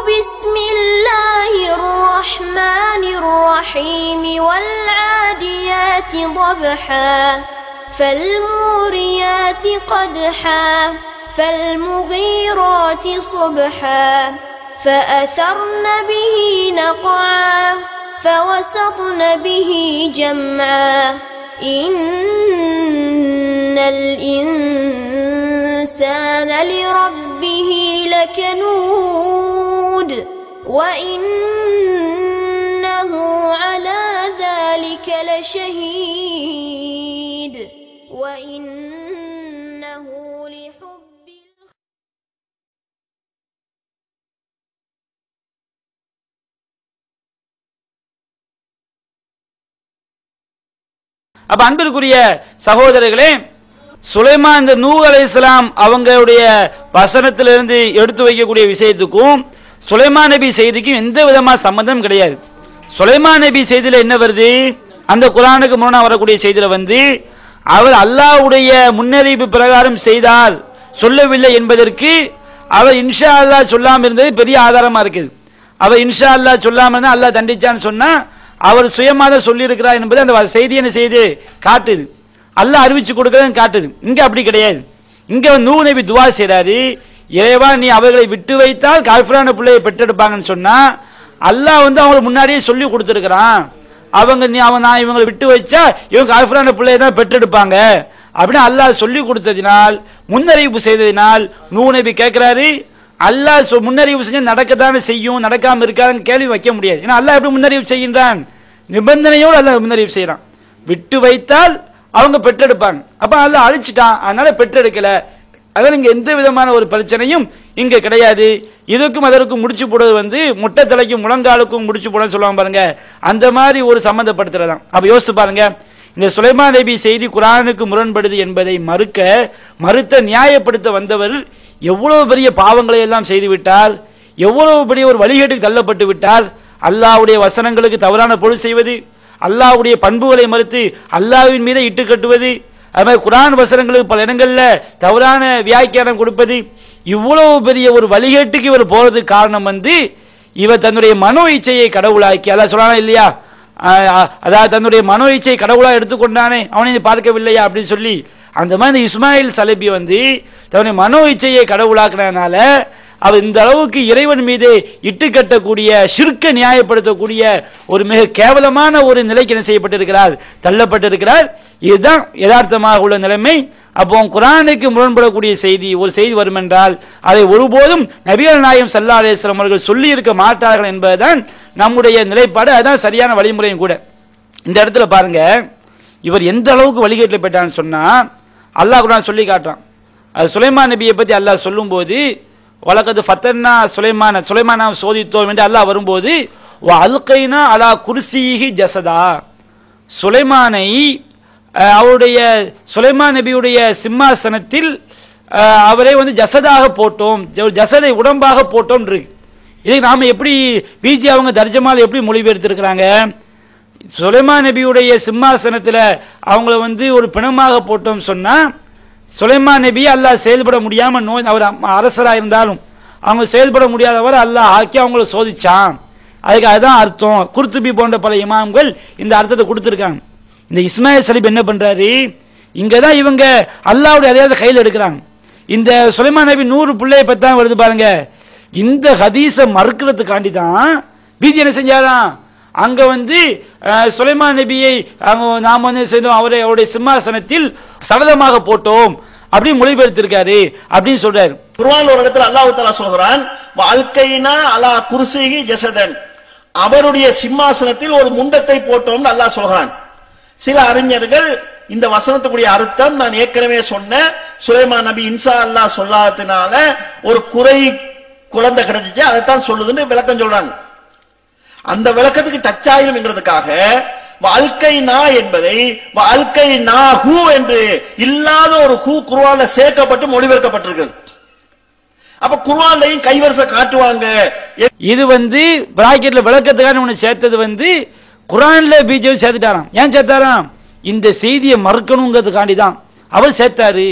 بسم الله الرحمن الرحيم والعاديات ضبحا فالموريات قدحا فالمغيرات صبحا فأثرن به نقعا فوسطن به جمعا إن الإنسان لربه لكنود وإنه على ذلك لشهيد وإنه لحب அப்ப அன்பிற்குரிய சகோதரர்களே, சுலைமான் இந்த நூஹ் அலைஹிஸ்ஸலாம் அவங்களுடைய வசனத்திலிருந்து எடுத்து வைக்கக்கூடிய விஷயத்துக்கும் சுலைமான் நபி செய்திக்கும் எந்த விதமான சம்பந்தம் கிடையாது. சுலைமான் நபி செய்தியில என்ன வருது? அந்த குர்ஆனுக்கு முன்னாடி வரக்கூடிய செய்தியில அவர் அல்லாஹ்வுடைய முன்னறிவிப்பு பிரகாரம் செய்தால் சொல்லவில்லை என்பதற்கு அவர் இன்ஷா அல்லாஹ் சொல்லாம இருந்தது பெரிய ஆதாரமா இருக்குது. அவர் இன்ஷா அல்லாஹ் சொல்லாம இருந்தா அல்லாஹ் தண்டிச்சான்னு சொன்னா அவர் சுயமாக சொல்லி இருக்கிறார் என்பது அந்த செய்தி என்ன செய்து காட்டுது. அல்லாஹ் அறிவிச்சு கொடுக்கறது காட்டுது. இங்க அப்படி கிடையாது. இங்க நூஹ் நபி துஆ செய்றாரு, இறைவா நீ அவர்களை விட்டு வைத்தால் காஃபிரான பிள்ளையை பெற்றெடுப்பாங்கன்னு சொன்னா அல்லாஹ் அவங்களுக்கு முன்னாடியே சொல்லி கொடுத்துருக்கிறான். நான் இவங்களை விட்டு வச்சா இவங்க காஃபிரான பிள்ளையை தான் பெற்றெடுப்பாங்க அப்படின்னு அல்லாஹ் சொல்லி கொடுத்ததினால் முன்னறிவிப்பு செய்ததினால் நூஹ் நபி கேட்கிறாரு, அல்லாஹ் முன்னறிவு செஞ்சு நடக்கத்தானே செய்யும், நடக்காம இருக்காதுன்னு கேள்வி வைக்க முடியாது. ஏன்னா அல்லாஹ் எப்படி முன்னறிவு செய்கின்றான்? நிபந்தனையோடு அல்லாஹ் முன்னறிவு செய்யறான். விட்டு வைத்தால் அவங்க பெற்றெடுப்பாங்க. அப்ப அல்லாஹ் அழிச்சிட்டான், அதனால பெற்றெடுக்கல. அதனால இங்க எந்த விதமான ஒரு பிரச்சனையும் இங்க கிடையாது. இதுக்கும் அதற்கும் முடிச்சு போடுவது முட்டை தலைக்கும் முழங்காலுக்கும் முடிச்சு போட சொல்லுவாங்க பாருங்க, அந்த மாதிரி ஒரு சம்பந்தப்படுத்துறதான். அப்ப யோசிச்சு பாருங்க, இந்த சுலைமான் நபி செய்தி குர்ஆனுக்கு முரண்படுது என்பதை மறுத்த நியாயப்படுத்த வந்தவர் எவ்வளவு பெரிய பாவங்களை எல்லாம் செய்து விட்டார், எவ்வளவு பெரிய ஒரு வழிகேட்டுக்கு தள்ளப்பட்டு விட்டார். அல்லாஹ்வுடைய வசனங்களுக்கு தவறான பொருள் செய்வது, அல்லாஹ்வுடைய பண்புகளை மறுத்து அல்லாஹ்வின் மீது இட்டு கட்டுவது, அது மாதிரி குர்ஆன் வசனங்களுக்கு பல இடங்கள்ல தவறான வியாக்கியானம் கொடுப்பது, இவ்வளவு பெரிய ஒரு வழிகேட்டுக்கு இவர் போறதுக்கு காரணம் இவர் தன்னுடைய மனோ இச்சையை கடவுளாக்கி, அல்லாஹ் சொல்றானா இல்லையா, அதாவது தன்னுடைய மனோ இச்சையை கடவுளா எடுத்துக்கொண்டானே அவனை பார்க்கவில்லையா அப்படின்னு சொல்லி, அந்த மாதிரி இஸ்மாயில் சலபி தன்னுடைய மனோ இச்சையை கடவுளாக்குறதுனால அவர் இந்த அளவுக்கு இறைவன் மீது இட்டு கட்டக்கூடிய ஷிர்க்க நியாயப்படுத்தக்கூடிய ஒரு மிக கேவலமான ஒரு நிலைக்கு என்ன செய்யப்பட்டிருக்கிறார், தள்ளப்பட்டிருக்கிறார். இதுதான் யதார்த்தமாக உள்ள நிலைமை. அப்போ குர்ஆனுக்கு முரண்படக்கூடிய ஒரு செய்தி வரும் என்றால் அதை ஒருபோதும் நபிகள் நாயகம் ஸல்லல்லாஹு அலைஹி வஸல்லம் அவர்கள் சொல்லி இருக்க மாட்டார்கள் என்பதுதான் நம்முடைய நிலைப்பாடு. அதுதான் சரியான வழிமுறையும் கூட. இந்த இடத்துல பாருங்க, இவர் எந்த அளவுக்கு வழிகேட்டில் போயிட்டான்னு சொன்னா அல்லாஹ் குர்ஆன் சொல்லி காட்டுறான். அது சுலைமான் நபியை பத்தி அல்லாஹ் சொல்லும் போது வலகது ஃபத்தன்னா சுலைமான சோதித்தோம் என்று அல்லாஹ் வரும்போது அல்கைனா அலா குர்சிஹி ஜஸதா, சுலைமானை அவருடைய சுலைமான் நபியுடைய சிம்மாசனத்தில் அவரை ஜசதாக போட்டோம், ஜசதை உடம்பாக போட்டோம் இருக்கு. இதை நாம எப்படி பிஜி அவங்க தர்ஜமால எப்படி மொழிபெயர்த்திருக்கிறாங்க? சுலைமான் நபியுடைய சிம்மாசனத்தில் அவங்கள ஒரு பிணமாக போட்டோம் சொன்னா சுலைமான் நபி அல்லாஹ் செயல்பட முடியாம அவர் அரசராக இருந்தாலும் அவங்க செயல்பட முடியாதவர் அல்லாஹ் ஆக்கி அவங்கள சோதிச்சான். அதுக்கு அதுதான் அர்த்தம். குர்துபி போன்ற பல இமாம்கள் இந்த அர்த்தத்தை கொடுத்திருக்காங்க. இந்த இஸ்மாயில் சலீப் என்ன பண்றாரு, இங்கதான் இவங்க அல்லாஹ்வுடைய அதே கையில் எடுக்கிறாங்க. இந்த சுலைமான் நபி 100 பிள்ளையை பத்தான் வருது பாருங்க. இந்த ஹதீஸை மறுக்கிறதுக்காண்டி தான் பிஜி என்ன செஞ்சாராம், அங்க சுலைமான் நபியை நாம் செய்தோம், அவருடைய சிம்மாசனத்தில் சடலமாக போட்டோம் அப்படி மொழிபெயர்த்திருக்காரு அப்படின்னு சொல்றாரு. குர்ஆன் ஒரு இடத்துல அல்லாஹ் தஆலா சொல்கிறான், வஅல்கைனா அலா குர்சிஹி ஜஸதன், அவருடைய சிம்மாசனத்தில் ஒரு முண்டத்தை போட்டோம்னு அல்லாஹ் சொல்கிறான். சில அறிஞர்கள் இந்த வசனத்துக்குரிய அர்த்தம் நான் ஏற்கனவே சொன்ன சுலைமான் நபி இன்ஷா அல்லாஹ் சொல்லாததுனால ஒரு குழந்தை கிடைச்சிச்சு அதைத்தான் சொல்லுதுன்னு விளக்கம் சொல்றாங்க. அந்த விளக்கத்துக்கு டச் ஆயிரும்ங்கிறதுக்காக வாழ்க்கைனா என்பதை வாழ்க்கைனா ஹூ என்று இல்லாத ஒரு ஹூ குர்ஆன்ல சேர்க்கப்பட்டு மொழிபெயர்க்கப்பட்டிருக்கிறது. அப்ப குர்ஆன்லையும் கைவரிசை காட்டுவாங்க. இது பிராக்கெட்ல விளக்கத்துக்கான ஒண்ணு சேர்த்தது குர்ஆன்ல பிஜேபி சேர்த்துட்டாராம். ஏன் சேர்த்தாராம்? இந்த செய்தியை மறுக்கணுங்கிறதுக்காண்டி தான் அவர் சேர்த்தாரு.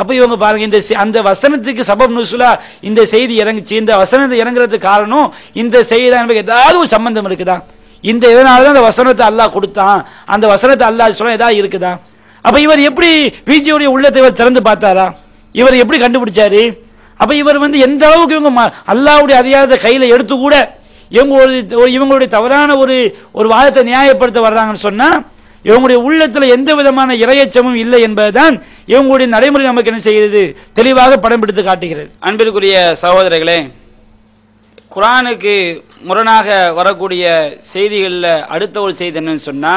அப்ப இவங்க பாருங்க, இந்த அந்த வசனத்துக்கு சபப் நுசுலா இந்த செய்தி இறங்குச்சு, இந்த வசனத்தை இறங்குறதுக்கு காரணம் இந்த செய்தி தான், ஏதாவது ஒரு சம்பந்தம் இருக்குதா? இந்த இதனாலதான் அந்த வசனத்தை அல்லாஹ் கொடுத்தான், அந்த வசனத்தை அல்லாஹ் சொல்ல ஏதாவது இருக்குதா? அப்ப இவர் எப்படி விஜியுடைய உள்ளத்தை இவர் திறந்து பார்த்தாரா? இவர் எப்படி கண்டுபிடிச்சாரு? அப்ப இவர் எந்த அளவுக்கு இவங்க அல்லாஹ்வுடைய அதிகாரத்தை கையில எடுத்து கூட இவங்களுடைய தவறான ஒரு வாதத்தை நியாயப்படுத்த வர்றாங்கன்னு சொன்னா, இவங்களுடைய உள்ளத்துல எந்த விதமான இறையச்சமும் இல்லை என்பதுதான் இவங்களுடைய நடைமுறை நமக்கு என்ன செய்கிறது, தெளிவாக படம் பிடித்து காட்டுகிறது. அன்பிற்குரிய சகோதரர்களே, குர்ஆனுக்கு முரணாக வரக்கூடிய செய்திகளில் அடுத்த ஒரு செய்தி என்னன்னு சொன்னா,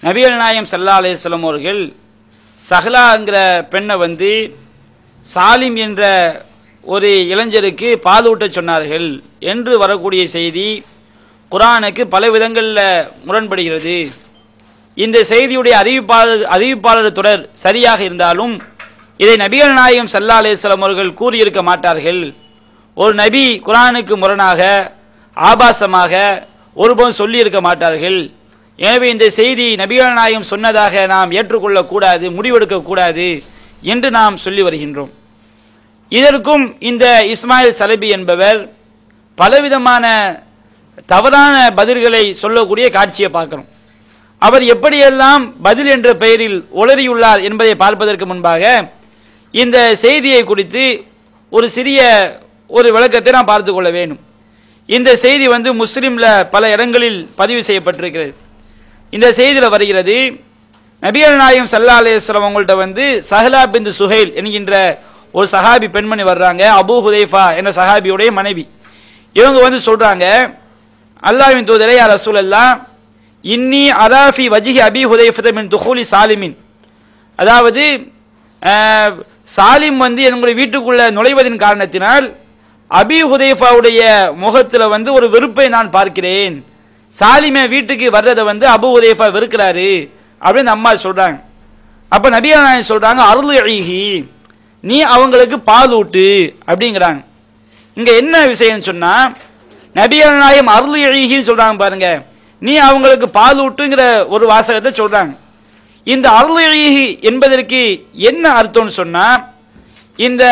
நபிகள் நாயகம் ஸல்லல்லாஹு அலைஹி வஸல்லம் அவர்கள் சஹலாங்கிற பெண்ணை சாலிம் என்ற ஒரு இளைஞருக்கு பாலூட்ட சொன்னார்கள் என்று வரக்கூடிய செய்தி குர்ஆனுக்கு பல விதங்களில் முரண்படுகிறது. இந்த செய்தியுடைய அறிவிப்பாளர் தொடர் சரியாக இருந்தாலும் இதை நபிகள் நாயகம் ஸல்லல்லாஹு அலைஹி வஸல்லம் அவர்கள் கூறியிருக்க மாட்டார்கள். ஒரு நபி குர்ஆனுக்கு முரணாக ஆபாசமாக ஒருபோதும் சொல்லி இருக்க மாட்டார்கள். எனவே இந்த செய்தி நபிகள் நாயகம் சொன்னதாக நாம் ஏற்றுக்கொள்ள கூடாது, முடிவெடுக்க கூடாது என்று நாம் சொல்லி வருகின்றோம். இதற்கும் இந்த இஸ்மாயில் சலபி என்பவர் பலவிதமான தவறான பதில்களை சொல்லக்கூடிய காட்சியை பார்க்கிறோம். அவர் எப்படியெல்லாம் பதில் என்ற பெயரில் உளறியுள்ளார் என்பதை பார்ப்பதற்கு முன்பாக இந்த செய்தியை குறித்து ஒரு சிறிய ஒரு விளக்கத்தை நாம் பார்த்து கொள்ள வேண்டும். இந்த செய்தி முஸ்லிம்ல பல இடங்களில் பதிவு செய்யப்பட்டிருக்கிறது. இந்த செய்தியில் வருகிறது, நபிகள் நாயகம் ஸல்லல்லாஹு அலைஹி வஸல்லம் அவங்கள்ட்ட சஹலா பின்த் சுஹைல் என்கின்ற ஒரு சஹாபி பெண்மணி வர்றாங்க, அபூ ஹுதைஃபா என்ற சஹாபியுடைய மனைவி. இவங்க சொல்றாங்க, அல்லாஹ்வின் தூதரே யா ரசூலல்லாஹ், இன்னி அராஃபி வஜ்ஹி அபி ஹுதைஃபா மின் துஹூலி சாலிமின், அதாவது சாலிம் என்னுடைய வீட்டுக்குள்ள நுழைவதின் காரணத்தினால் அபி ஹுதைஃபாவுடைய முகத்துல ஒரு வெறுப்பை நான் பார்க்கிறேன். சாலிமே வீட்டுக்கு வர்றதை அபு ஹுதைஃபா வெறுக்கிறாரு அப்படின்னு அம்மா சொல்றாங்க. அப்ப நபிகள் நாயகம் சொல்றாங்க, அர்லிஹி, நீ அவங்களுக்கு பால் ஊட்டு அப்படிங்கிறாங்க. இங்க என்ன விஷயம் சொன்னா, நபிகள் நாயகம் அர்லிஹின்னு சொல்றாங்க பாருங்க, நீ அவங்களுக்கு பால் ஊட்டுங்கிற ஒரு வாசகத்தை சொல்றாங்க. இந்த அர்லிஹி என்பதற்கு என்ன அர்த்தம்னு சொன்னா, இந்த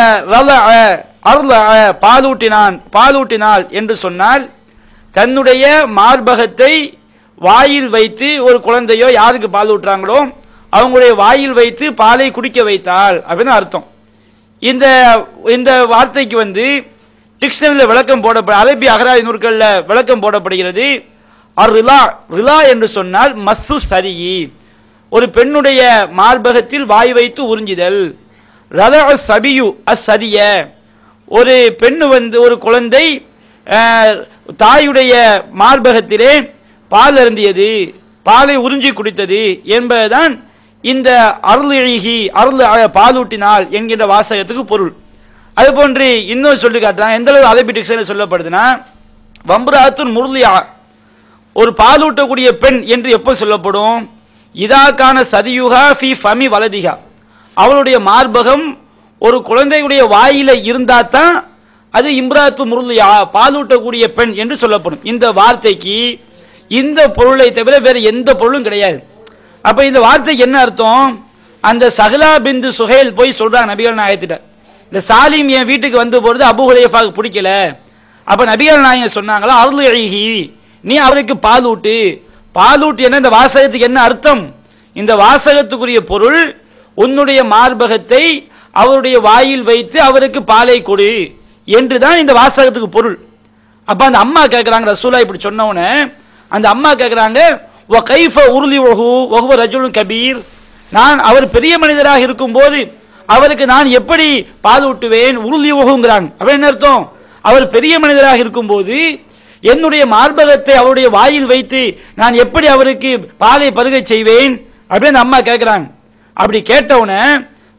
பாலூட்டினாள் என்று சொன்னால் தன்னுடைய மார்பகத்தை வாயில் வைத்து ஒரு குழந்தையோ யாருக்கு பால் ஊட்டுறாங்களோ அவங்களுடைய வாயில் வைத்து பாலை குடிக்க வைத்தாள் அப்படின்னு அர்த்தம். இந்த வார்த்தைக்கு டிக்ஷனரியில் விளக்கம் அரபி அகராதி நூற்கள்ல விளக்கம் போடப்படுகிறது. ரிலா என்று சொன்னால் மஸ்ஸு சரி, ஒரு பெண்ணுடைய மார்பகத்தில் வாய் வைத்து உறிஞ்சிதல். ரதஅ சபியு அஸ்ஸதிய, ஒரு பெண்ணு ஒரு குழந்தை தாயுடைய மார்பகத்திலே பால் அருந்தியது, பாலை உறிஞ்சி குடித்தது என்பதுதான் இந்த பாலூட்டினால் என்கின்ற வாசகத்துக்கு பொருள். அது போன்று இன்னொரு சொல்லி காட்டுறாங்க. எந்த அளவு அரபி டிக்ஷனரியில் சொல்லப்படுதுன்னா, வம்ராத்துன் முர்லியா, ஒரு பாலூட்டக்கூடிய பெண் என்று எப்போ சொல்லப்படும், இதாக்கான சதியுகா ஃபி ஃபமி வலதிகா, அவளுடைய மார்பகம் ஒரு குழந்தையுடைய வாயில இருந்தா தான் அது இம்ராத்து முர்லியா, பாலூட்டக்கூடிய பெண் என்று சொல்லப்படும். இந்த வார்த்தைக்கு இந்த பொருளை தவிர வேற எந்த பொருளும் கிடையாது. அப்ப இந்த வார்த்தைக்கு என்ன அர்த்தம், அந்த சஹலா பின்த் சுஹைல் போய் சொல்றாங்க நபிகள் நாயகத்திட்ட, இந்த சாலிம் என் வீட்டுக்கு வந்த பொழுது அபூ ஹுதைஃபாவுக்கு பிடிக்கல. அப்ப நபிகள் நாயகம் சொன்னாங்களா, அர்லிஹி, நீ அவருக்கு பாலூட்டு. பாலூட்டு என்ன, இந்த வாசகத்துக்கு என்ன அர்த்தம், இந்த வாசகத்துக்குரிய பொருள் உன்னுடைய மார்பகத்தை அவருடைய வாயில் வைத்து அவருக்கு பாலை கொடு என்றுதான் இந்த வாசகத்துக்கு பொருள். அப்ப அந்த அம்மா கேட்கிறாங்க, ரசூலா இப்படி சொன்னவனே அந்த அம்மா கேட்கிறாங்க, கபீர், நான் அவர் பெரிய மனிதராக இருக்கும் போது அவருக்கு நான் எப்படி பால் ஊட்டுவேன், உருளி ஓகுங்கிறாங்க. அப்ப என்ன அர்த்தம், அவர் பெரிய மனிதராக இருக்கும் போது என்னுடைய மார்பகத்தை அவருடைய வாயில் வைத்து நான் எப்படி அவருக்கு பாலை பருகை செய்வேன் அப்படின்னு அம்மா கேட்கிறாங்க. அப்படி கேட்டவுடனே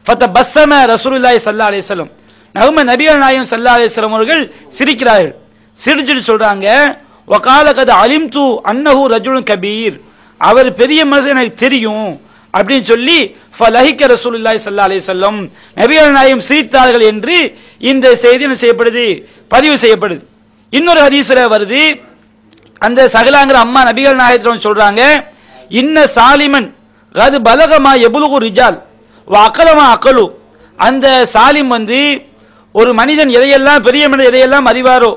ஃபதபஸ்ஸம ரசூலுல்லாஹி ஸல்லல்லாஹு அலைஹி வஸல்லம், நபிகள் நாயகம் ஸல்லல்லாஹு அலைஹி வஸல்லம் அவர்கள் சிரிக்கிறார்கள். சிரிச்சுட்டு சொல்றாங்க, வகால கத் அலிம்து அன்னஹு ரஜுலுன் கபீர், அவர் பெரிய மனுஷன் எனக்கு தெரியும் அப்படின்னு சொல்லி ஃபலஹிக ரசூலுல்லாஹி ஸல்லல்லாஹு அலைஹி வஸல்லம், நபிகள் நாயகம் சிரித்தார்கள் என்று இந்த செய்தி என்ன செய்யப்படுது, பதிவு செய்யப்படுது. இன்னொரு ஹதீஸ்ல வருது, அந்த சஹலாங்கிற அம்மா நபிகள் நாயகத்திடம் சொல்றாங்க, இன்ன சாலிமன் கது பலகமா எபுலுகு ரிஜால் வ அகலமா அகலு, அந்த சாலிம் வந்து ஒரு மனிதன் எதையெல்லாம் பெரிய மனிதன் எதையெல்லாம் அறிவாரோ,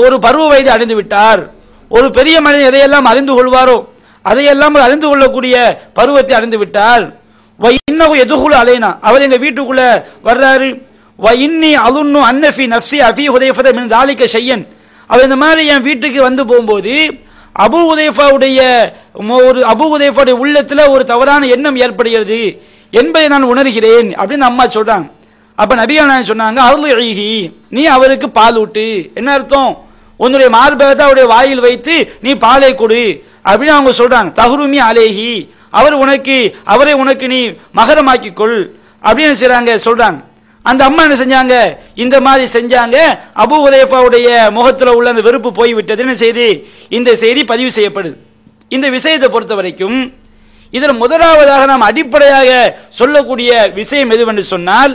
ஒரு பருவ வயது அடைந்து விட்டார், ஒரு பெரிய மனிதன் எதையெல்லாம் அறிந்து கொள்வாரோ அதையெல்லாம் அறிந்து கொள்ளக்கூடிய பருவத்தை அடைந்து விட்டார். இன்னும் எதுகுல அலைனா, அவர் எங்க வீட்டுக்குள்ள வர்றாரு. இன்னி அலுன்னு அன்னஃபி நப்சி அபி ஹுதைஃபத மின் தாலிக ஷையன், அவர் இந்த மாதிரி என் வீட்டுக்கு வந்து போகும்போது அபூ ஹுதைஃபாவுடைய உள்ளத்துல ஒரு தவறான எண்ணம் ஏற்படுகிறது என்பதை நான் உணர்கிறேன் அப்படின்னு அம்மா சொல்றாங்க. அப்ப நபிகள் நாயகம் சொன்னாங்க, அருள்ஹி, நீ அவருக்கு பால் ஊட்டு. என்ன அர்த்தம்? உன்னுடைய மார்பகத்தை அவருடைய வாயில் வைத்து நீ பாலை கொடு அப்படின்னு அவங்க சொல்றாங்க. தஹ்ருமி அலேஹி, அவரை உனக்கு நீ மகரமாக்கிக் கொள் அப்படின்னு சொல்றாங்க. அந்த அம்மா என்ன செஞ்சாங்க? இந்த மாதிரி செஞ்சாங்க. அபூ ஹுதைஃபாவுடைய முகத்துல உள்ள அந்த வெறுப்பு போய்விட்டது. என்ன செய்தி? இந்த செய்தி பதிவு செய்யப்படுது. இந்த விஷயத்தை பொறுத்த வரைக்கும் இதில் முதலாவதாக நாம் அடிப்படையாக சொல்லக்கூடிய விஷயம் எதுவென்று சொன்னால்,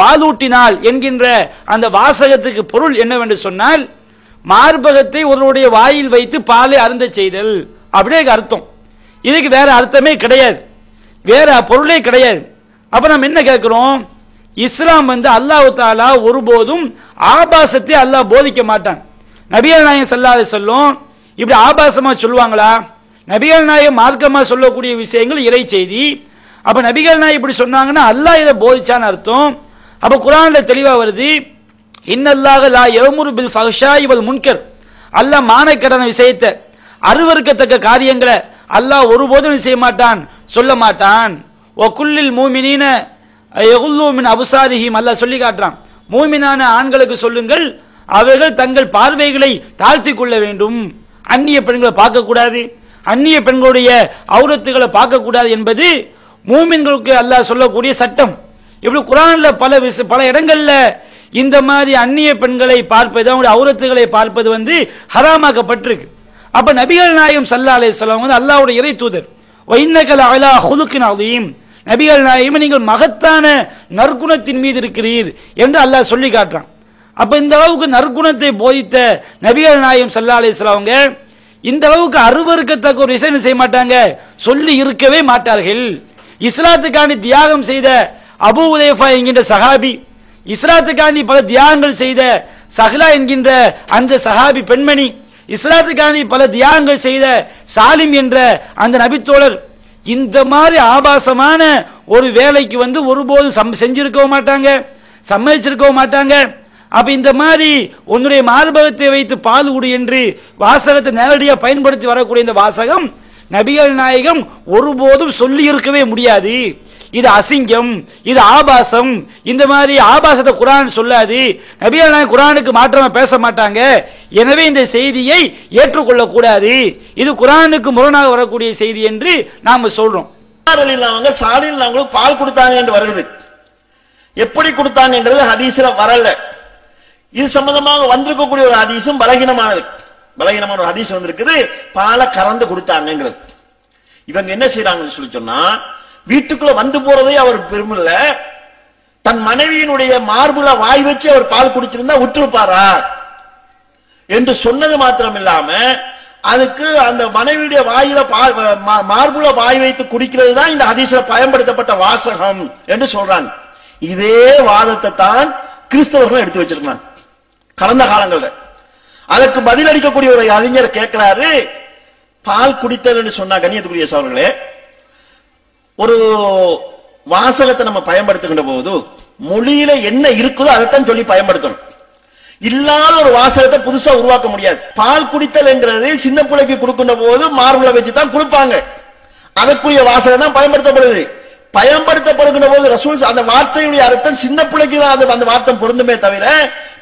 பாலூட்டினால் என்கின்ற அந்த வாசகத்துக்கு பொருள் என்னவென்று சொன்னால், மார்பகத்தை ஒருவருடைய வாயில் வைத்து பாலை அருந்த செய்தல் அப்படியே அர்த்தம். இதுக்கு வேற அர்த்தமே கிடையாது, வேற பொருளே கிடையாது. அப்ப நம்ம என்ன கேட்கிறோம்? இஸ்லாம் வந்து அல்லாஹ் தஆலா ஒருபோதும் ஆபாசத்தை அல்லாஹ் போதிக்க மாட்டான். நபிகள் நாயகம் ஸல்லல்லாஹு அலைஹி வஸல்லம் இப்படி ஆபாசமா சொல்லுவாங்களா? நபிகள் நாயகம் மார்க்கமா சொல்லக்கூடிய விஷயங்கள் இறை செய்தி. அப்ப நபிகள் நாயகம் இப்படி சொன்னாங்கன்னா அல்லாஹ் இதை போதிச்சான்னு அர்த்தம். அப்ப குர்ஆன்ல தெளிவா வருது, இன்னல்லாஹ லா யஅமுரு பில் ஃபஹ்ஷாஇ வல் முன்கர், அல்லாஹ் மானக்கேடான விஷயத்தை, அருவருக்கத்தக்க காரியங்களை அல்லாஹ் ஒருபோதும் செய்ய மாட்டான், சொல்ல மாட்டான். வகுல்லில் மூமினீன யகுல்லு மின் அப்சாரிஹிம், அல்லாஹ் சொல்லி காட்டுறான், மூமினான ஆண்களுக்கு சொல்லுங்கள் அவர்கள் தங்கள் பார்வைகளை தாழ்த்தி கொள்ள வேண்டும், அந்நிய பெண்களை பார்க்க கூடாது, அந்நிய பெண்களுடைய ஔரத்துகளை பார்க்க கூடாது என்பது மூமின்களுக்கு அல்லாஹ் சொல்லக்கூடிய சட்டம். இப்படி குர்ஆன்ல பல இடங்கள்ல இந்த மாதிரி அந்நிய பெண்களை பார்ப்பது, அவங்களுடைய ஔரத்துகளை பார்ப்பது வந்து ஹராமாக்கப்பட்டிருக்கு. அப்ப நபிகள் நாயகம் ஸல்லல்லாஹு அலைஹி வஸல்லம் வந்து அல்லாஹ்வுடைய இறை தூதர். வஇன்னக லஅலா ஹுலுகின் அதீம், நபிகள் நாயகம் நீங்கள் மகத்தான நற்குணத்தின் மீது இருக்கிறீர் என்று அல்லாஹ் சொல்லி காட்டுறான். அப்ப இந்த அளவுக்கு நற்குணத்தை போதித்த நபிகள் நாயகம் ஸல்லல்லாஹு அலைஹி வஸல்லம் அவங்க இந்த அளவுக்கு அருவருக்கத்தக்க ஒரு விஷயம் செய்ய மாட்டாங்க, சொல்லி இருக்கவே மாட்டார்கள். இஸ்லாத்துக்காண்டி தியாகம் செய்த அபூ ஹுதைஃபா என்கின்ற சஹாபி, இஸ்லாத்துக்காண்டி பல தியாகங்கள் செய்த சஹ்லா என்கின்ற அந்த சஹாபி பெண்மணி, இஸ்லாத்துக்காண்டி பல தியாகங்கள் செய்த சாலிம் என்ற அந்த நபித்தோழர் இந்த மாதிரி ஆபாசமான ஒரு வேலைக்கு வந்து ஒருபோதும் செஞ்சிருக்கவும் மாட்டாங்க, சம்மதிச்சிருக்கவும் மாட்டாங்க. அப்ப இந்த மாதிரி உன்னுடைய மார்பகத்தை வைத்து பால் குடி என்று வாசகத்தை நேரடியாக பயன்படுத்தி வரக்கூடிய இந்த வாசகம் நபிகள் நாயகம் ஒருபோதும் சொல்லி இருக்கவே முடியாது. இது அசிங்கம், இது ஆபாசம், இந்த மாதிரி ஆபாசத்தை குர்ஆன் சொல்லாது, நபிகள் நாயகம் குர்ஆனுக்கு மாற்றமா பேச மாட்டாங்க. எனவே இந்த செய்தியை ஏற்றுக்கொள்ள கூடாது, இது குர்ஆனுக்கு முரணாக வரக்கூடிய செய்தி என்று நாம சொல்றோம். அவங்க சாலில் அவங்களுக்கு பால் கொடுத்தாங்க என்று வருகிறது. எப்படி கொடுத்தாங்க என்றது ஹதீஸ்ல வரல. இது சம்பந்தமாக வந்திருக்கக்கூடிய ஒரு ஹதீஸும் பலகீனமானது, பலகீனமான ஒரு ஹதீஸ் வந்திருக்குது, பாலை கறந்து கொடுத்தாங்கிறது. இவங்க என்ன செய்யறாங்கன்னு சொல்லி சொன்னா, வீட்டுக்குள்ள வந்து போறதே அவர் விரும்பல, தன் மனைவியினுடைய மார்புல வாய் வச்சு அவர் பால் குடிச்சிருந்தா விட்டுருப்பாரா என்று சொன்னது மாத்திரம் இல்லாம, அதுக்கு அந்த மனைவியுடைய வாயில மார்புல வாய் வைத்து குடிக்கிறது தான் இந்த ஹதீஸ்ல பயன்படுத்தப்பட்ட வாசகம் என்று சொல்றாங்க. இதே வாதத்தை தான் கிறிஸ்தவர்கள் எடுத்து வச்சிருக்காங்க கடந்த காலங்கள்ல. அதற்கு பதில் அளிக்கக்கூடிய ஒரு அறிஞர் கேட்கிறாரு, பால் குடித்தல் என்று சொன்னா கண்ணியத்துக்குரிய சகோதரர்களே, ஒரு வாசகத்தை நம்ம பயன்படுத்துகின்ற போது மொழியில என்ன இருக்குதோ அதைத்தான் சொல்லி பயன்படுத்தணும். இல்லாத ஒரு வாசகத்தை புதுசா உருவாக்க முடியாது. பால் குடித்தல் என்கிறது சின்ன பிள்ளைக்கு கொடுக்கின்ற போது மார்புல வச்சு தான் கொடுப்பாங்க, அதற்குரிய வாசகம் தான் பயன்படுத்தப்படுது. பயன்படுத்தப்படுகின்ற போது ரசூல் அந்த வார்த்தையுடைய அர்த்தம் சின்ன பிள்ளைக்கு தான் அந்த வார்த்தை பொருந்துமே தவிர,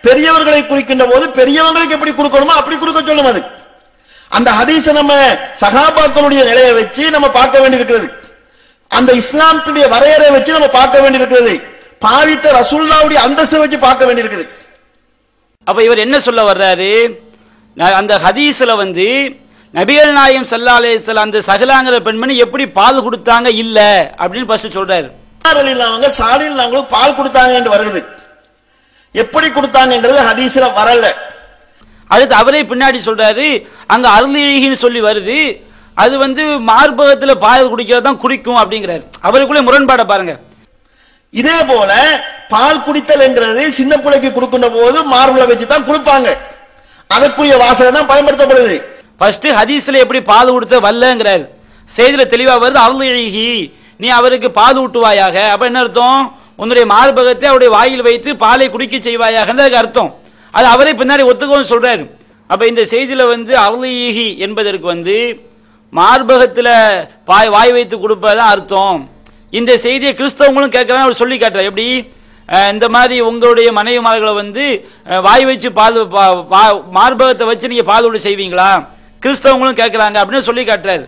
பெரியவர்களை குறிக்கின்ற போது பெரியவங்களுக்கு எப்படி கொடுக்கணுமோ அப்படி கொடுக்க சொல்லும். அது அந்த ஹதீஸ நம்ம சஹாபாக்களுடைய நிலையை வச்சு நம்ம பார்க்க வேண்டியிருக்கிறது, அந்த இஸ்லாத்துடைய வரையறை வச்சு நம்ம பார்க்க வேண்டியிருக்கிறது, பாவித்த ரசூலுல்லாஹ்வுடைய அந்தஸ்தை வச்சு பார்க்க வேண்டியிருக்குது. அப்ப இவர் என்ன சொல்ல வர்றாரு? அந்த ஹதீஸ்ல வந்து நபிகள் நாயகம் ஸல்லல்லாஹு அலைஹி வஸல்லம் அந்த சஹலாங்கிற பெண்மணி எப்படி பால் கொடுத்தாங்க இல்ல அப்படின்னு ஃபர்ஸ்ட் சொல்றாரு. அவங்க சாலில் அவங்களுக்கு பால் கொடுத்தாங்க என்று வருகிறது. எப்படி கொடுத்தாங்கன்றது ஹதீஸ்ல வரல. அடுத்து அவரே பின்னாடி சொல்றாரு, அங்க அருளின்னு சொல்லி வருது, அது வந்து மார்பகத்துல பால் குடிக்கிறது தான் குடிக்கும் அப்படிங்கிறாரு. அவருக்குள்ளே முரண்பாட பாருங்க. இதே போல பால் குடித்தல் என்கிறது சின்ன பிள்ளைக்கு கொடுக்கின்ற போது மார்புல வச்சு தான் கொடுப்பாங்க. அதற்குரிய வாசகம் தான் பயன்படுத்தப்படுது. ஃபர்ஸ்ட் ஹதீஸ்ல எப்படி பால் ஊட்ட வல்லங்கிறார், செய்தியில தெளிவா வருது. அருள்ஹி, நீ அவருக்கு பால் ஊட்டுவாயாக. அப்ப என்ன அர்த்தம்? உன்னுடைய மார்பகத்தை அவருடைய வாயில் வைத்து பாலை குடிக்க செய்வாயாக அர்த்தம். அது அவரே பின்னாடி ஒத்துக்கோன்னு சொல்றாரு. அப்ப இந்த செய்தியில அருள்ஹி என்பதற்கு மார்பகத்துல வாய் வைத்து கொடுப்பதான் அர்த்தம். இந்த செய்தியை கிறிஸ்தவங்களும் கேட்கிறாங்க. அவர் சொல்லி காட்டுறார். எப்படி இந்த மாதிரி உங்களுடைய மனைவிமார்களை வாய் வச்சு பால் மார்பகத்தை வச்சு நீங்க பால் ஊட்ட செய்வீங்களா? கிறிஸ்தவங்களும் கேட்கிறாங்க அப்படின்னு சொல்லி காட்டுறாரு.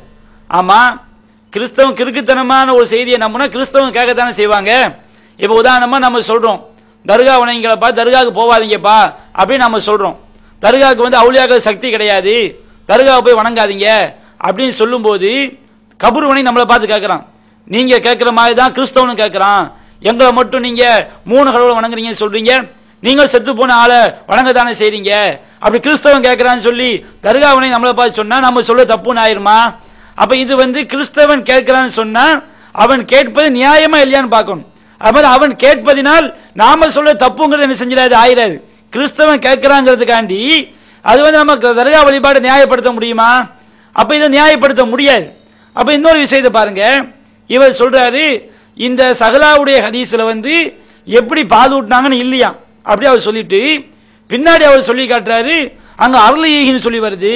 ஆமா, கிறிஸ்தவம் கிறுக்குத்தனமான ஒரு செய்தியை நம்பினா கிறிஸ்தவங்க கேட்கத்தானே செய்வாங்க. இப்ப உதாரணமா நம்ம சொல்றோம், தர்கா வணங்கிங்களப்பா, தர்காவுக்கு போவாதீங்கப்பா அப்படின்னு நம்ம சொல்றோம். தர்காவுக்கு அவுளியாக்கள் சக்தி கிடையாது, தர்காவை போய் வணங்காதீங்க அப்படின்னு சொல்லும் போது கபூர் வணங்கி நம்மளை பார்த்து கேட்கிறான். நீங்க கேட்கிற மாதிரி தான் கிறிஸ்தவனும் கேட்கிறான். எங்களை மட்டும் நீங்க 3 கடவுளை வணங்குறீங்கன்னு சொல்றீங்க, நீங்கள் செத்து போன ஆளை வணங்க தானே செய்றீங்க. அப்படி கிறிஸ்தவன் கேட்கிறான்னு சொல்லி தர்கா வணங்கி நம்மளை பார்த்து சொன்னா நம்ம சொல்ல தப்புன்னு ஆயிருமா? அப்ப இது கிறிஸ்தவன் கேட்கிறான்னு சொன்னா அவன் கேட்பது நியாயமா இல்லையான்னு பார்க்கணும். அது மாதிரி அவன் கேட்பதினால் நாம சொல்ல தப்புங்கிறது என்ன செஞ்சிடாது, ஆயிராது. கிறிஸ்தவன் கேட்கிறாங்கிறதுக்காண்டி அது நம்ம தர்கா வழிபாடு நியாயப்படுத்த முடியுமா? அப்ப இதை நியாயப்படுத்த முடியாது. அப்ப இன்னொரு விஷயத்தை பாருங்க, இவர் சொல்றாரு இந்த சஹலாவுடைய ஹதீஸ்ல எப்படி பால் ஊட்டினாங்கன்னு இல்லையா அப்படி அவர் சொல்லிட்டு பின்னாடி அவர் சொல்லி காட்டுறாரு, அங்க அருள்ஹின்னு சொல்லி வருது,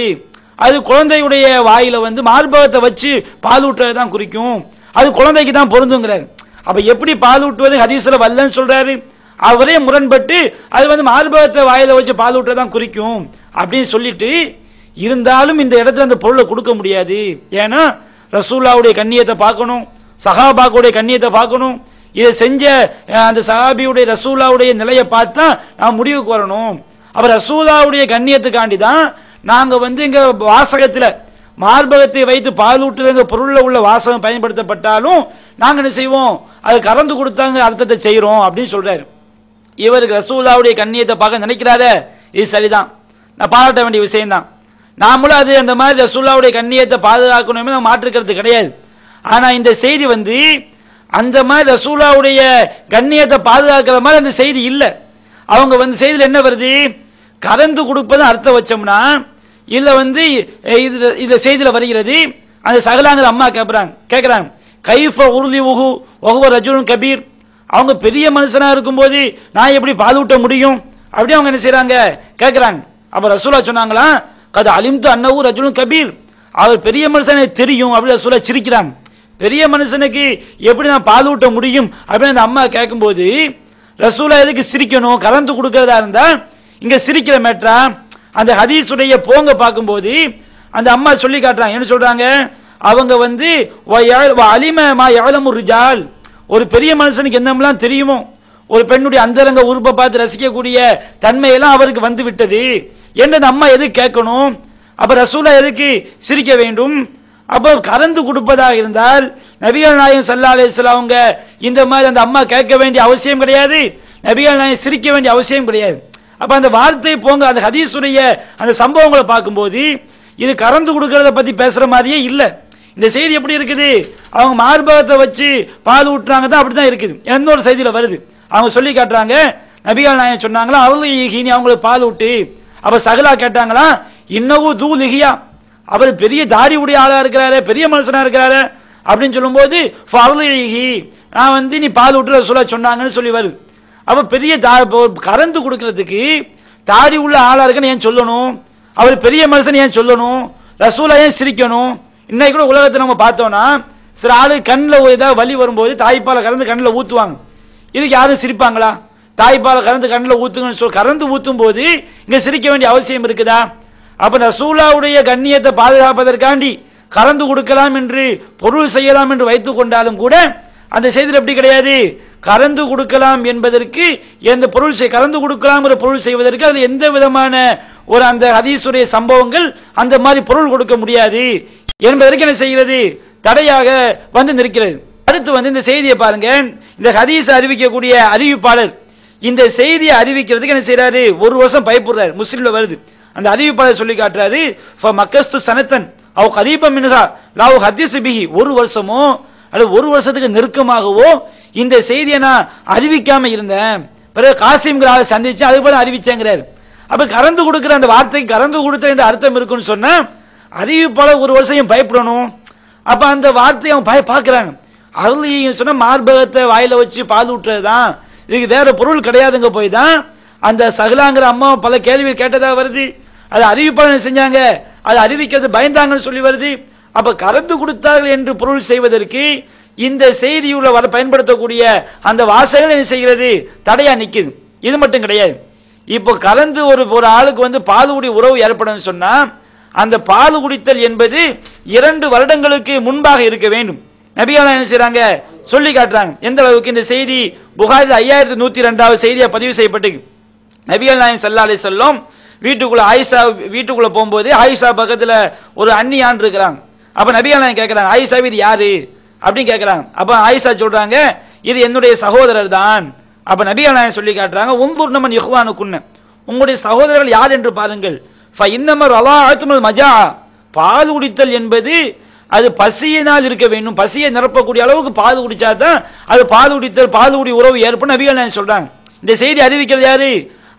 அது குழந்தையுடைய வாயில மார்பகத்தை வச்சு பால் ஊட்டுறதுதான் குறிக்கும், அது குழந்தைக்கு தான் பொருந்துங்கிறாரு. அப்ப எப்படி பால் ஊட்டுவது ஹதீஸ்ல வல்லன்னு சொல்றாரு, அவரே முரண்பட்டு அது மார்பகத்தை வாயில வச்சு பால் ஊட்டுறதான் குறிக்கும் அப்படின்னு சொல்லிட்டு இருந்தாலும் இந்த இடத்துல அந்த பொருளை கொடுக்க முடியாது. ஏன்னா ரசூலுல்லாஹ்வுடைய கண்ணியத்தை பார்க்கணும், சஹாபாக்களுடைய கண்ணியத்தை பார்க்கணும். இதை செஞ்ச அந்த சஹாபியுடைய ரசூலுல்லாஹ்வுடைய நிலையை பார்த்தா நாம் முடிவுக்கு வரணும். அப்ப ரசூலுல்லாஹ்வுடைய கண்ணியத்துக்காண்டி தான் நாங்க இங்க வாசகத்துல மார்பகத்தை வைத்து பால் ஊட்டுற பொருள்ல உள்ள வாசகம் பயன்படுத்தப்பட்டாலும் நாங்க என்ன செய்வோம், அது கறந்து கொடுத்தாங்க அர்த்தத்தை செய்யறோம் அப்படின்னு சொல்றாரு. இவருக்கு ரசூலுல்லாஹ்வுடைய கண்ணியத்தை பார்க்க நினைக்கிறாரு, இது சரிதான், நான் பாராட்ட வேண்டிய விஷயம் தான். நாமளும் அது அந்த மாதிரி ரசூலுல்லாஹ்வுடைய கண்ணியத்தை பாதுகாக்கணுமே நம்ம மாற்றுக்கிறது கிடையாது. ஆனா இந்த செய்தி அந்த மாதிரி ரசூலுல்லாஹ்வுடைய கண்ணியத்தை பாதுகாக்கிற மாதிரி அந்த செய்தி இல்ல. அவங்க செய்தியில என்ன வருது, கறந்து கொடுப்பது அர்த்தம் வச்சோம்னா இல்ல இதுல செய்தியில வருகிறது. அந்த சகலாங்கிற அம்மா கேட்கிறாங்க கைஃப உறுதி உகு ஒவ்வொரு ரஜுலுன் கபீர், அவங்க பெரிய மனுஷனா இருக்கும்போது நான் எப்படி பாலூட்ட முடியும் அப்படி அவங்க என்ன செய்யறாங்க கேட்கிறாங்க. அப்ப ரசூலுல்லாஹ் சொன்னாங்களா, கது அலிம்து அன்னஹு ரஜுலுன் கபீர், அவர் பெரிய மனுஷனை தெரியும் அப்படி ரசூலுல்லாஹ் சிரிக்கிறாங்க. பெரிய மனுஷனுக்கு எப்படி நான் பாலூட்ட முடியும் அப்படின்னு அந்த அம்மா கேட்கும்போது ரசூலுல்லாஹ் எதுக்கு சிரிக்கணும், கலந்து கொடுக்கறதா இருந்தா இங்க சிரிக்கிற மேட்டரா? அந்த ஹதீஸுடைய போங்க பார்க்கும்போது அந்த அம்மா சொல்லி காட்டுறாங்க. என்ன சொல்றாங்க, அவங்க ஒரு பெரிய மனுஷனுக்கு என்னெல்லாம் தெரியுமோ, ஒரு பெண்ணுடைய அந்தரங்க உறுப்பை பார்த்து ரசிக்கக்கூடிய தன்மையெல்லாம் அவருக்கு வந்து விட்டது என்று அந்த அம்மா எதுக்கு கேட்கணும்? அப்ப ரசூலுல்லாஹ் எதுக்கு சிரிக்க வேண்டும்? அப்ப கறந்து கொடுப்பதாக இருந்தால் நபிகள் நாயகம் ஸல்லல்லாஹு அலைஹி வஸல்லம் அவங்க இந்த மாதிரி அந்த அம்மா கேட்க வேண்டிய அவசியம் கிடையாது, நபிகள் நாயகம் சிரிக்க வேண்டிய அவசியம் கிடையாது. அப்ப அந்த வார்த்தை போங்க அந்த ஹதீஸுடைய அந்த சம்பவங்களை பார்க்கும்போது இது கறந்து கொடுக்கறத பத்தி பேசுற மாதிரியே இல்ல. இந்த செய்தி எப்படி இருக்குது, அவங்க மார்பகத்தை வச்சு பால் ஊட்டுறாங்க தான் அப்படிதான் இருக்குது. இன்னொரு செய்தியில வருது, அவங்க சொல்லி காட்டுறாங்க நபிகள் நாயகம் சொன்னாங்களா அருள்ஹினி அவங்களுக்கு பால் ஊட்டு. அப்ப சகலா கேட்டாங்களா இன்னவும் தூ லிஹியா, அவர் பெரிய தாடி உடைய ஆளா இருக்கிறாரு, பெரிய மனுஷனா இருக்கிறாரு அப்படின்னு சொல்லும் போது நான் நீ பால் ஊட்டுற சொல்ல சொன்னாங்கன்னு சொல்லி வருது. அப்ப பெரிய கறந்து கொடுக்கறதுக்கு தாடி உள்ள ஆளா இருக்குன்னு ஏன் சொல்லணும், அவர் பெரிய மனுஷன் ஏன் சொல்லணும், ரசூலுல்லாஹ் ஏன் சிரிக்கணும்? இன்னைக்கு கூட உலகத்தை நம்ம பார்த்தோம்னா சில ஆளு கண்ணில் ஏதாவது வலி வரும்போது தாய்ப்பாலை கறந்து கண்ணில் ஊத்துவாங்க. இதுக்கு யாரும் சிரிப்பாங்களா? தாய்ப்பாலை கறந்து கண்ணில் ஊத்துங்கன்னு சொல்லி கறந்து ஊத்தும் போது இங்க சிரிக்க வேண்டிய அவசியம் இருக்குதா? அப்ப ரசூலுல்லாஹ்வுடைய கண்ணியத்தை பாதுகாப்பதற்காண்டி கறந்து கொடுக்கலாம் என்று பொருள் செய்யலாம் என்று வைத்துக் கொண்டாலும் கூட அந்த செய்தியில் எப்படி கிடையாது. கறந்து கொடுக்கலாம் என்பதற்கு எந்த பொருள் கறந்து கொடுக்கலாம் பொருள் செய்வதற்கு அது எந்த விதமான ஒரு அந்த ஹதீஸுடைய சம்பவங்கள் அந்த மாதிரி பொருள் கொடுக்க முடியாது என்பதற்கு என்ன செய்கிறது, தடையாக நிற்கிறது. அடுத்து இந்த செய்தியை பாருங்க, இந்த ஹதீஸ் அறிவிக்கக்கூடிய அறிவிப்பாளர் இந்த செய்தியை அறிவிக்கிறதுக்கு என்ன செய்யறாரு, ஒரு வருஷம் பயப்படுறாரு. முஸ்லிம்ல வருது, அந்த அறிவிப்பாளர் சொல்லி காட்டுறாரு மக்கஸ்து சனத்தன் அவ கரீபம் மின்ஹா லாஹு ஹதீஸ் பிஹி, ஒரு வருஷமோ அல்லது ஒரு வருஷத்துக்கு நெருக்கமாகவோ இந்த செய்தியை நான் அறிவிக்காம இருந்தேன், பிறகு காசிம்ங்கிற ஆளை சந்திச்சு அது போல அறிவிச்சேங்கிறார். அப்ப கறந்து கொடுக்கிற அந்த வார்த்தைக்கு கறந்து கொடுத்த என்ற அர்த்தம் இருக்குன்னு சொன்னா அறிவிப்பாளர் ஒரு வருஷம் பயப்படணும். அப்ப அந்த வார்த்தையை அவங்க பார்க்கிறாங்க. அருள் சொன்னா மார்பகத்தை வாயில வச்சு பால் ஊட்டுறதுதான், இதுக்கு வேற பொருள் கிடையாதுங்க போய் தான் அந்த சகலாங்கிற அம்மா பல கேள்விகள் கேட்டதா வருது. அதை அறிவிப்பாளர் செஞ்சாங்க, அதை அறிவிக்கிறது பயந்தாங்கன்னு சொல்லி வருது. அப்ப கறந்து கொடுத்தார்கள் என்று பொருள் செய்வதற்கு இந்த செய்தியுள்ள பயன்படுத்தக்கூடிய அந்த வாசகம் என்ன செய்கிறது, தடையா நிக்குது. இது மட்டும் கிடையாது. இப்போ கலந்து ஒரு ஆளுக்கு வந்து பாலுகுடி உறவு ஏற்படும் சொன்னா அந்த பால் குடித்தல் என்பது 2 வருடங்களுக்கு முன்பாக இருக்க வேண்டும். நபிகள் என்ன செய்றாங்க சொல்லி காட்டுறாங்க. எந்த அளவுக்கு இந்த செய்தி புகாரில் 5102வது செய்தியா பதிவு செய்யப்பட்டு நபிகள் நாயகம் ஸல்லல்லாஹு அலைஹி வஸல்லம் வீட்டுக்குள்ள போகும்போது ஆயிஷா பக்கத்துல ஒரு அந்நியான் இருக்கிறாங்க. அப்ப நபிகள் நாயகம் கேட்கிறாங்க, ஆயிஷா இது யாரு அப்படின்னு கேட்கிறாங்க. அப்ப ஆயிஷா சொல்றாங்க, இது என்னுடைய சகோதரர் தான். அப்ப நபிகள் நாயகம் சொல்லி காட்டுறாங்க, உன்துர் நமன் இஹ்வானுக்குன்ன, உங்களுடைய சகோதரர்கள் யார் என்று பாருங்கள். ஃபஇன்னமர் அலாஅத்துல் மஜா, பால் குடித்தல் என்பது அது பசியினால் இருக்க வேண்டும், பசியை நிரப்பக்கூடிய அளவுக்கு பால் குடிச்சா தான் அது பால் குடித்தல் பால் குடி உறவு ஏற்படும் நபிகள் நாயகம் சொல்றாங்க. இந்த செய்தி அறிவிக்கிறது யாரு,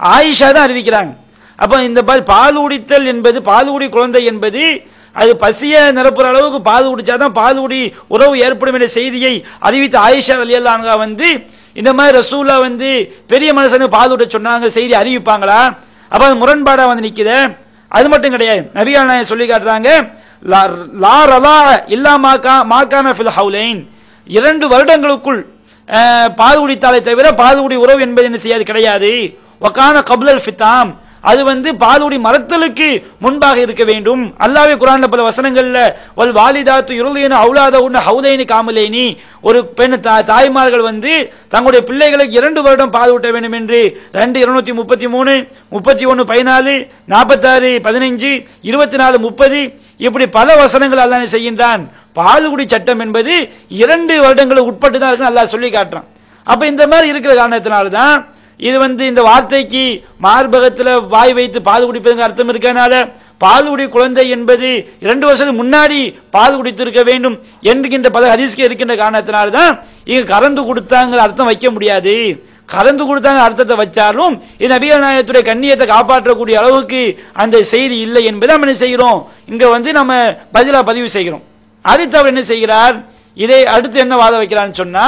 ஆயிஷா தான் அறிவிக்கிறாங்க. அப்ப இந்த பால் குடித்தல் என்பது பால்குடி குழந்தை என்பது அது பசியை நிரப்புற அளவுக்கு பால் குடிச்சாதான் பால்குடி உறவு ஏற்படும் என்ற செய்தியை அறிவித்த ஆயிஷா ரலியல்லாஹு அன்ஹா வந்து இந்த மாதிரி ரசூலா வந்து பெரிய மனுஷனுக்கு பால் ஊட்ட சொன்னாங்க, செய்தி அறிவிப்பாங்களா? அப்ப அது முரண்பாடா வந்து நிக்குது. அது மட்டும் கிடையாது, நபிகள் நாயகம் சொல்லி காட்டுறாங்க, லா ரலா இல்லா மாகான ஃபில் ஹவுலைன், 2 வருடங்களுக்குள் பால் குடித்தாலே தவிர பால்குடி உறவு என்பது என்ன செய்யாது கிடையாது. வகான கப்லல் ஃபித்தாம், அது வந்து பாலுடி மரத்தலுக்கு முன்பாக இருக்க வேண்டும். அல்லாஹ்வே குர்ஆன்ல பல வசனங்கள்ல வல் வாலிதாத்து யுர்லீன அவுலாதஹுன்ன ஹவுதைனி காமிலைனி, ஒரு பெண் தாய்மார்கள் வந்து தங்களுடைய பிள்ளைகளுக்கு 2 வருடம் பால் ஊட்ட வேண்டும் என்று 2:233, 31:14, 46:15, 24:30 இப்படி பல வசனங்கள் அல்லாஹ் செய்கின்றான். பாலுகுடி சட்டம் என்பது 2 வருடங்களுக்கு உட்பட்டு தான் இருக்குன்னு அல்லாஹ் சொல்லி காட்டுறான். அப்ப இந்த மாதிரி இருக்கிற காரணத்தினால்தான் இது வந்து இந்த வார்த்தைக்கு மார்பகத்துல வாய் வைத்து பால் குடிப்பதுக்கு அர்த்தம் இருக்கனால பால்குடி குழந்தை என்பது 2 வருஷத்துக்கு முன்னாடி பால் குடித்திருக்க வேண்டும் என்கின்ற பல ஹதீஸ்கள் இருக்கின்ற காரணத்தினால்தான் இங்க கறந்து கொடுத்தாங்க அர்த்தம் வைக்க முடியாது. கறந்து கொடுத்தாங்க அர்த்தத்தை வச்சாலும் இது நபிகள் நாயகத்துடைய கண்ணியத்தை காப்பாற்றக்கூடிய அளவுக்கு அந்த செய்தி இல்லை என்பதை நம்ம என்ன செய்கிறோம், இங்க வந்து நம்ம பதிவு செய்கிறோம். அடுத்து அவர் என்ன செய்கிறார், இதை அடுத்து என்ன வாத வைக்கிறான்னு சொன்னா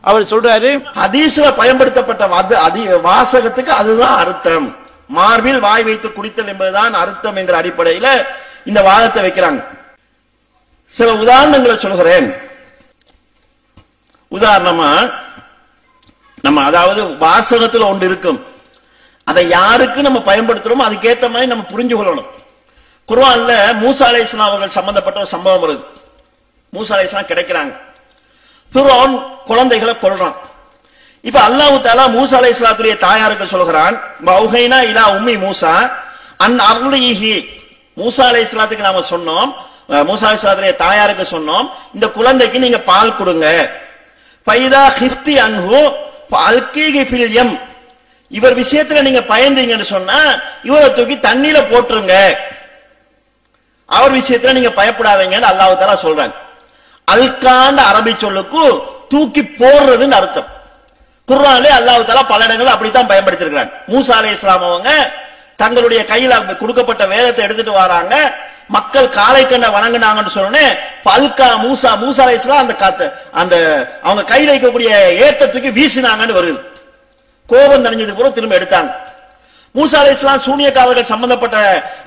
அவர் சொல்றாரு, ஹதீஸ்ல பயன்படுத்தப்பட்ட வாசகத்துக்கு அதுதான் அர்த்தம், மார்பில் வாய் வைத்து குடித்தல் என்பதுதான் அர்த்தம் என்கிற அடிப்படையில இந்த வாதத்தை வைக்கிறாங்க. சில உதாரணங்களை சொல்கிறேன். உதாரணமா நம்ம அதாவது வாசகத்துல ஒன்று இருக்கும், அதை யாருக்கு நம்ம பயன்படுத்துறோமோ அதுக்கேற்ற மாதிரி நம்ம புரிஞ்சு கொள்ளணும். குர்ஆன்ல மூசா அலைஹிஸ்ஸலாம் அவர்கள் சம்பந்தப்பட்ட ஒரு சம்பவம் வருது. மூசா அலைஹிஸ்ஸலாம் கிடைக்கிறாங்க, ஃபிரௌன் குழந்தைகளை கொல்றான். இப்ப அல்லாஹ் தஆலா மூசா அலைஹிஸ்ஸலாத்துடைய தாயாருக்கு சொல்கிறான், வௌஹைனா இலா உம்மி மூசா அன் அர்லிஹி, மூசா அலைஹிஸ்ஸலாத்துக்கு நாம சொன்னோம், மூசா அலைஹிஸ்ஸலாத்துடைய தாயாருக்கு சொன்னோம், இந்த குழந்தைக்கு நீங்க பால் கொடுங்க. ஃபைதா ஹிஃப்தி அன்ஹு ஃபல்கிஹி ஃபில் யம், இவர் விஷயத்துல நீங்க பயந்தீங்கன்னு சொன்னா இவரை தூக்கி தண்ணியில போட்டுருங்க, அவர் விஷயத்துல நீங்க பயப்படாதீங்கன்னு அல்லாஹ் தஆலா சொல்றாங்க. அல்காண்ட அரபி சொல்லுக்கு தூக்கி போடுறதுன்னு அர்த்தம். குர்ஆனிலே அல்லாஹ் தஆலா பல இடங்கள் அப்படித்தான் பயன்படுத்தி இருக்கிறாங்க. மூசா அலைஹிஸ்ஸலாம் அவங்க தங்களுடைய கையில கொடுக்கப்பட்ட வேதத்தை எடுத்துட்டு வராங்க, மக்கள் காலை கண்ட வணங்குனாங்கன்னு சொன்னே பல்கா மூசா அலைஹிஸ்ஸலாம் அந்த அவங்க கையில இருக்கக்கூடிய ஏத்தத்துக்கு வீசினாங்கன்னு வருது. கோபம் தணிஞ்சது போல திரும்ப எடுத்தாங்க. மூசா அலைஹிஸ்ஸலாம் சூனியக்காரர்கள் சம்பந்தப்பட்ட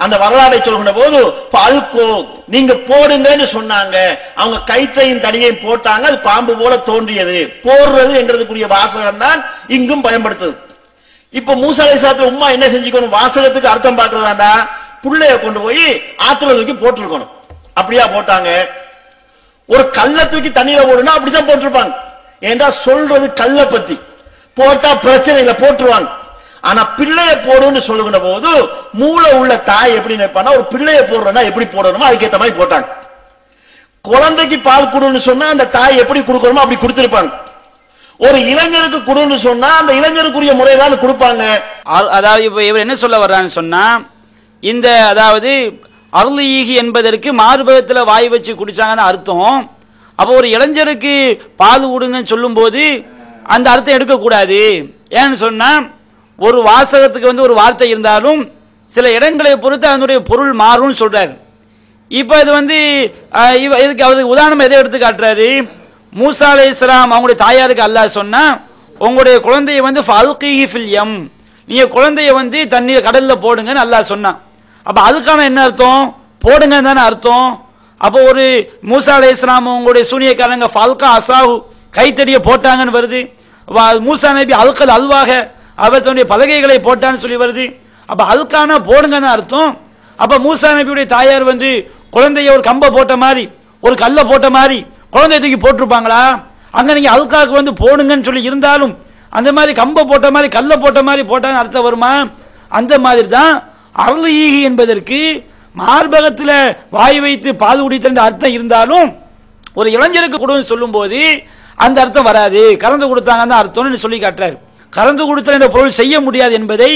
அந்த வரலாறை சொல்கின்ற போது பல்கோ நீங்க போடுங்கன்னு சொன்னாங்க, அவங்க கயிற்றையும் தடியையும் போட்டாங்க, அது பாம்பு போல தோன்றியது. போடுறது என்கிறதுக்குரிய வாசகம் தான் இங்கும் பயன்படுத்துது. இப்ப மூசா அலைஹிஸ்ஸலாத்து உம்மா என்ன செஞ்சுக்கணும், வாசகத்துக்கு அர்த்தம் பார்க்கறதாண்டா புள்ளைய கொண்டு போய் ஆத்துல தூக்கி போட்டிருக்கணும். அப்படியா போட்டாங்க? ஒரு கல்ல தூக்கி தண்ணீர போடுனா அப்படித்தான் போட்டிருப்பாங்க. ஏண்டா சொல்றது கல்ல பத்தி, போட்டா பிரச்சனை இல்லை போட்டுருவாங்க. ஆனா பிள்ளைய போடுன்னு சொல்லுகிற போது மூளை உள்ள தாய் எப்படி நினைப்பானா, ஒரு பிள்ளைய போடுறனா எப்படி போடணுமோ அதுக்கேற்ற மாதிரி போட்டாங்க. குழந்தைக்கு பால் கொடுன்னு சொன்னா அந்த தாய் எப்படி கொடுக்கணுமோ அப்படி கொடுத்திருப்பாங்க. ஒரு இளைஞருக்கு கொடுன்னு சொன்னா அந்த இளைஞருக்குரிய முறைதான் கொடுப்பாங்க. அதாவது இப்ப இவர் என்ன சொல்ல வர்றான்னு சொன்னா, இந்த அதாவது அருளீகி என்பதற்கு மார்பகத்துல வாய் வச்சு குடிச்சாங்கன்னு அர்த்தம். அப்போ ஒரு இளைஞருக்கு பால் கொடுங்கன்னு சொல்லும் போது அந்த அர்த்தம் எடுக்கக்கூடாது. ஏன்னு சொன்னா ஒரு வாசகத்துக்கு வந்து ஒரு வார்த்தை இருந்தாலும் சில இடங்களை பொறுத்து அதனுடைய பொருள் மாறும்னு சொல்றாரு. இப்போ இது வந்து இதுக்கு அவருக்கு உதாரணம் எதை எடுத்து காட்டுறாரு? மூசா அலைஹிஸ்ஸலாம் அவங்களுடைய தாயாருக்கு அல்லாஹ் சொன்னா உங்களுடைய குழந்தையை வந்து ஃபல்கீஹி ஃபில் யம், நீங்க குழந்தையை வந்து தண்ணீர் கடல்ல போடுங்கன்னு அல்லாஹ் சொன்னான். அப்ப அதுக்கான என்ன அர்த்தம்? போடுங்கன்னு தானே அர்த்தம். அப்போ ஒரு மூசா அலைஹிஸ்ஸலாம் உங்களுடைய சூனியக்காரங்க ஃபல்கா அசாஹு கைத்தடியை போட்டாங்கன்னு வருது. மூசா நபி அல்கல் அல்வாக அவர் தன்னுடைய பலகைகளை போட்டான்னு சொல்லி வருது. அப்ப அதுக்கான போடுங்கன்னு அர்த்தம். அப்ப மூசா நபியுடைய தாயார் வந்து குழந்தைய ஒரு கம்பை போட்ட மாதிரி ஒரு கல்ல போட்ட மாதிரி குழந்தைய தூக்கி போட்டிருப்பாங்களா? அங்க நீங்க அல்காக்கு வந்து போடுங்கன்னு சொல்லி இருந்தாலும் அந்த மாதிரி கம்பை போட்ட மாதிரி கல்ல போட்ட மாதிரி போட்டான்னு அர்த்தம் வருமா? அந்த மாதிரி தான் அர்லீஹி என்பதற்கு மார்பகத்தில் வாய் வைத்து பால் குடித்த அர்த்தம் இருந்தாலும் ஒரு இளைஞருக்கு கொடுன்னு சொல்லும் போது அந்த அர்த்தம் வராது. கறந்து கொடுத்தாங்கன்னு அர்த்தம்னு சொல்லி காட்டுறாரு. கறந்து கொடுத்தல் என்ற பொருள் செய்ய முடியாது என்பதை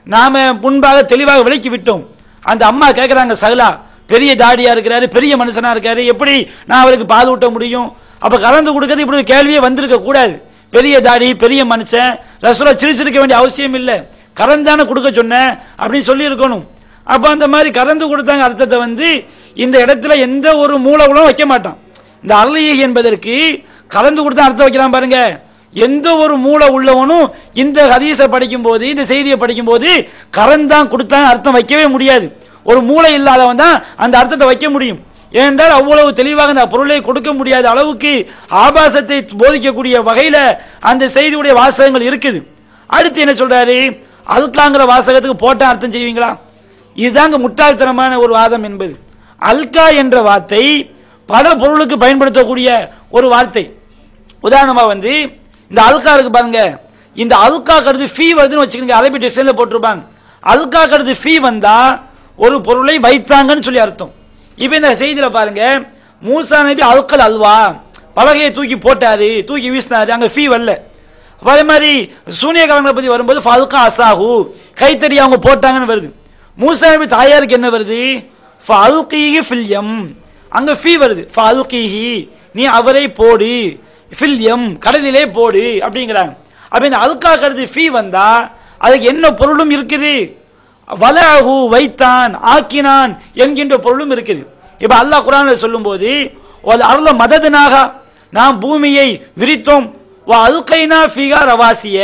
நாம முன்பாக தெளிவாக விளக்கி விட்டோம். அந்த அம்மா கேட்கிறாங்க, சகலா பெரிய தாடியா இருக்கிறாரு, பெரிய மனுஷனா இருக்காரு, எப்படி நான் அவருக்கு பால் ஊட்ட முடியும்? அப்ப கலந்து கொடுக்கிறது இப்படி கேள்வியே வந்திருக்க கூடாது. பெரிய தாடி பெரிய மனுஷன் ரசூலா சிரிச்சிருக்க வேண்டிய அவசியம் இல்லை, கறந்தானே கொடுக்க சொன்ன அப்படின்னு சொல்லி இருக்கணும். அப்ப அந்த மாதிரி கறந்து கொடுத்தாங்க அர்த்தத்தை வந்து இந்த இடத்துல எந்த ஒரு மூலவளும் வைக்க மாட்டான். இந்த அர்லீஹி என்பதற்கு கலந்து கொடுத்தா அர்த்தம் வைக்கிறான் பாருங்க. எந்த ஒரு மூளை உள்ளவனும் இந்த ஹதீஸை படிக்கும் போது இந்த செய்தியை படிக்கும் போது கறந்தான் கொடுத்தான் அர்த்தம் வைக்கவே முடியாது. ஒரு மூளை இல்லாதவன் தான் அந்த அர்த்தத்தை வைக்க முடியும். ஏனென்றால் அவ்வளவு தெளிவாக அந்த பொருளை கொடுக்க முடியாத அளவுக்கு ஆபாசத்தை போதிக்கக்கூடிய வகையில அந்த செய்தியுடைய வாசகங்கள் இருக்குது. அடுத்து என்ன சொல்றாரு? அல்காங்கிற வாசகத்துக்கு போட்ட அர்த்தம் செய்வீங்களா? இதுதாங்க முட்டாள்தனமான ஒரு வாதம் என்பது. அல்கா என்ற வார்த்தை பல பொருளுக்கு பயன்படுத்தக்கூடிய ஒரு வார்த்தை. உதாரணமா வந்து இந்த அல்கா இருக்கு பாருங்க, இந்த அல்கா கருது ஃபீ வருதுன்னு வச்சுக்கோங்க, அரபி டெக்ஸ்டைல போட்டிருப்பாங்க. அல்கா கருது ஃபீ வந்தா ஒரு பொருளை வைத்தாங்கன்னு சொல்லி அர்த்தம். இப்ப இந்த செய்தியில பாருங்க, மூசா நபி அல்கல் அல்வா பலகையை தூக்கி போட்டாரு, தூக்கி வீசினாரு, அங்க ஃபீ வரல. அதே மாதிரி சூனியக்காரங்களை பத்தி வரும்போது ஃபல்கா அசாஹு கைத்தறி அவங்க போட்டாங்கன்னு வருது. மூசா நபி தாயாருக்கு என்ன வருது? ஃபல்கீஹி ஃபில் யம், அங்க ஃபீ வருது. ஃபல்கீஹி நீ அவரை போடு, ஃபில் யம் கடலிலே போடு அப்படிங்கிறாங்க. அப்ப இந்த அல்கா கருது ஃபீ வந்தா அதுக்கு என்ன பொருளும் இருக்குது? வலஹு வைத்தான் ஆக்கினான் என்கின்ற பொருளும் இருக்குது. இப்ப அல்லாஹ் குர்ஆன்ல சொல்லும்போது அருள மததுனாக நாம் பூமியை விரித்தோம், அல்கைனா ஃபீஹா ரவாசிய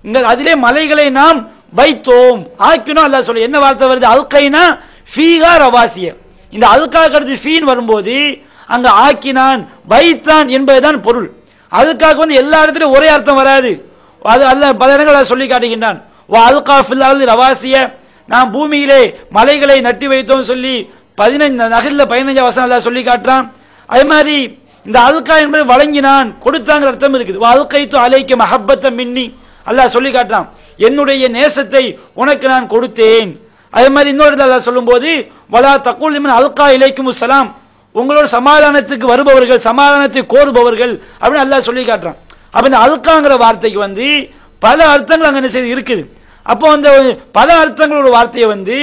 இங்க அதிலே மலைகளை நாம் வைத்தோம் ஆக்கினோம். அல்லாஹ் சொல்ல என்ன வார்த்தை வருது? அல்கைனா ஃபீஹா ரவாசிய. இந்த அல்கா கருது ஃபீன் வரும்போது அங்க ஆக்கினான் வைத்தான் என்பதுதான் பொருள். அதுக்காக வந்து எல்லா இடத்துலயும் ஒரே அர்த்தம் வராது. அது அல்லாஹ் பல இடங்களில் சொல்லி காட்டுகின்றான். அல்கா ஃபில் அர்தி ரவாசிய, நாம் பூமியிலே மலைகளை நட்டி வைத்தோம் சொல்லி 15 வசனம் அல்லாஹ் சொல்லி காட்டுறான். அதே மாதிரி இந்த அல்கா என்பது வழங்கினான் கொடுத்தாங்கிற அர்த்தம் இருக்குது. அல்கைத்து அலைக்க மஹப்பத்த மின்னி அல்லாஹ் சொல்லி காட்டுறான், என்னுடைய நேசத்தை உனக்கு நான் கொடுத்தேன். அதே மாதிரி இன்னொரு அல்லாஹ் சொல்லும் போது வலா தகுல் லிமன் அல்கா இலைக்கும் சலாம், உங்களோட சமாதானத்துக்கு வருபவர்கள் சமாதானத்தை கோருபவர்கள் அப்படின்னு அல்லாஹ் சொல்லி காட்டுறான். அப்ப இந்த அல்காங்கிற வார்த்தைக்கு வந்து பல அர்த்தங்கள் அங்க என்ன செய்து இருக்குது. அப்போ அந்த பல அர்த்தங்களோட வார்த்தையை வந்து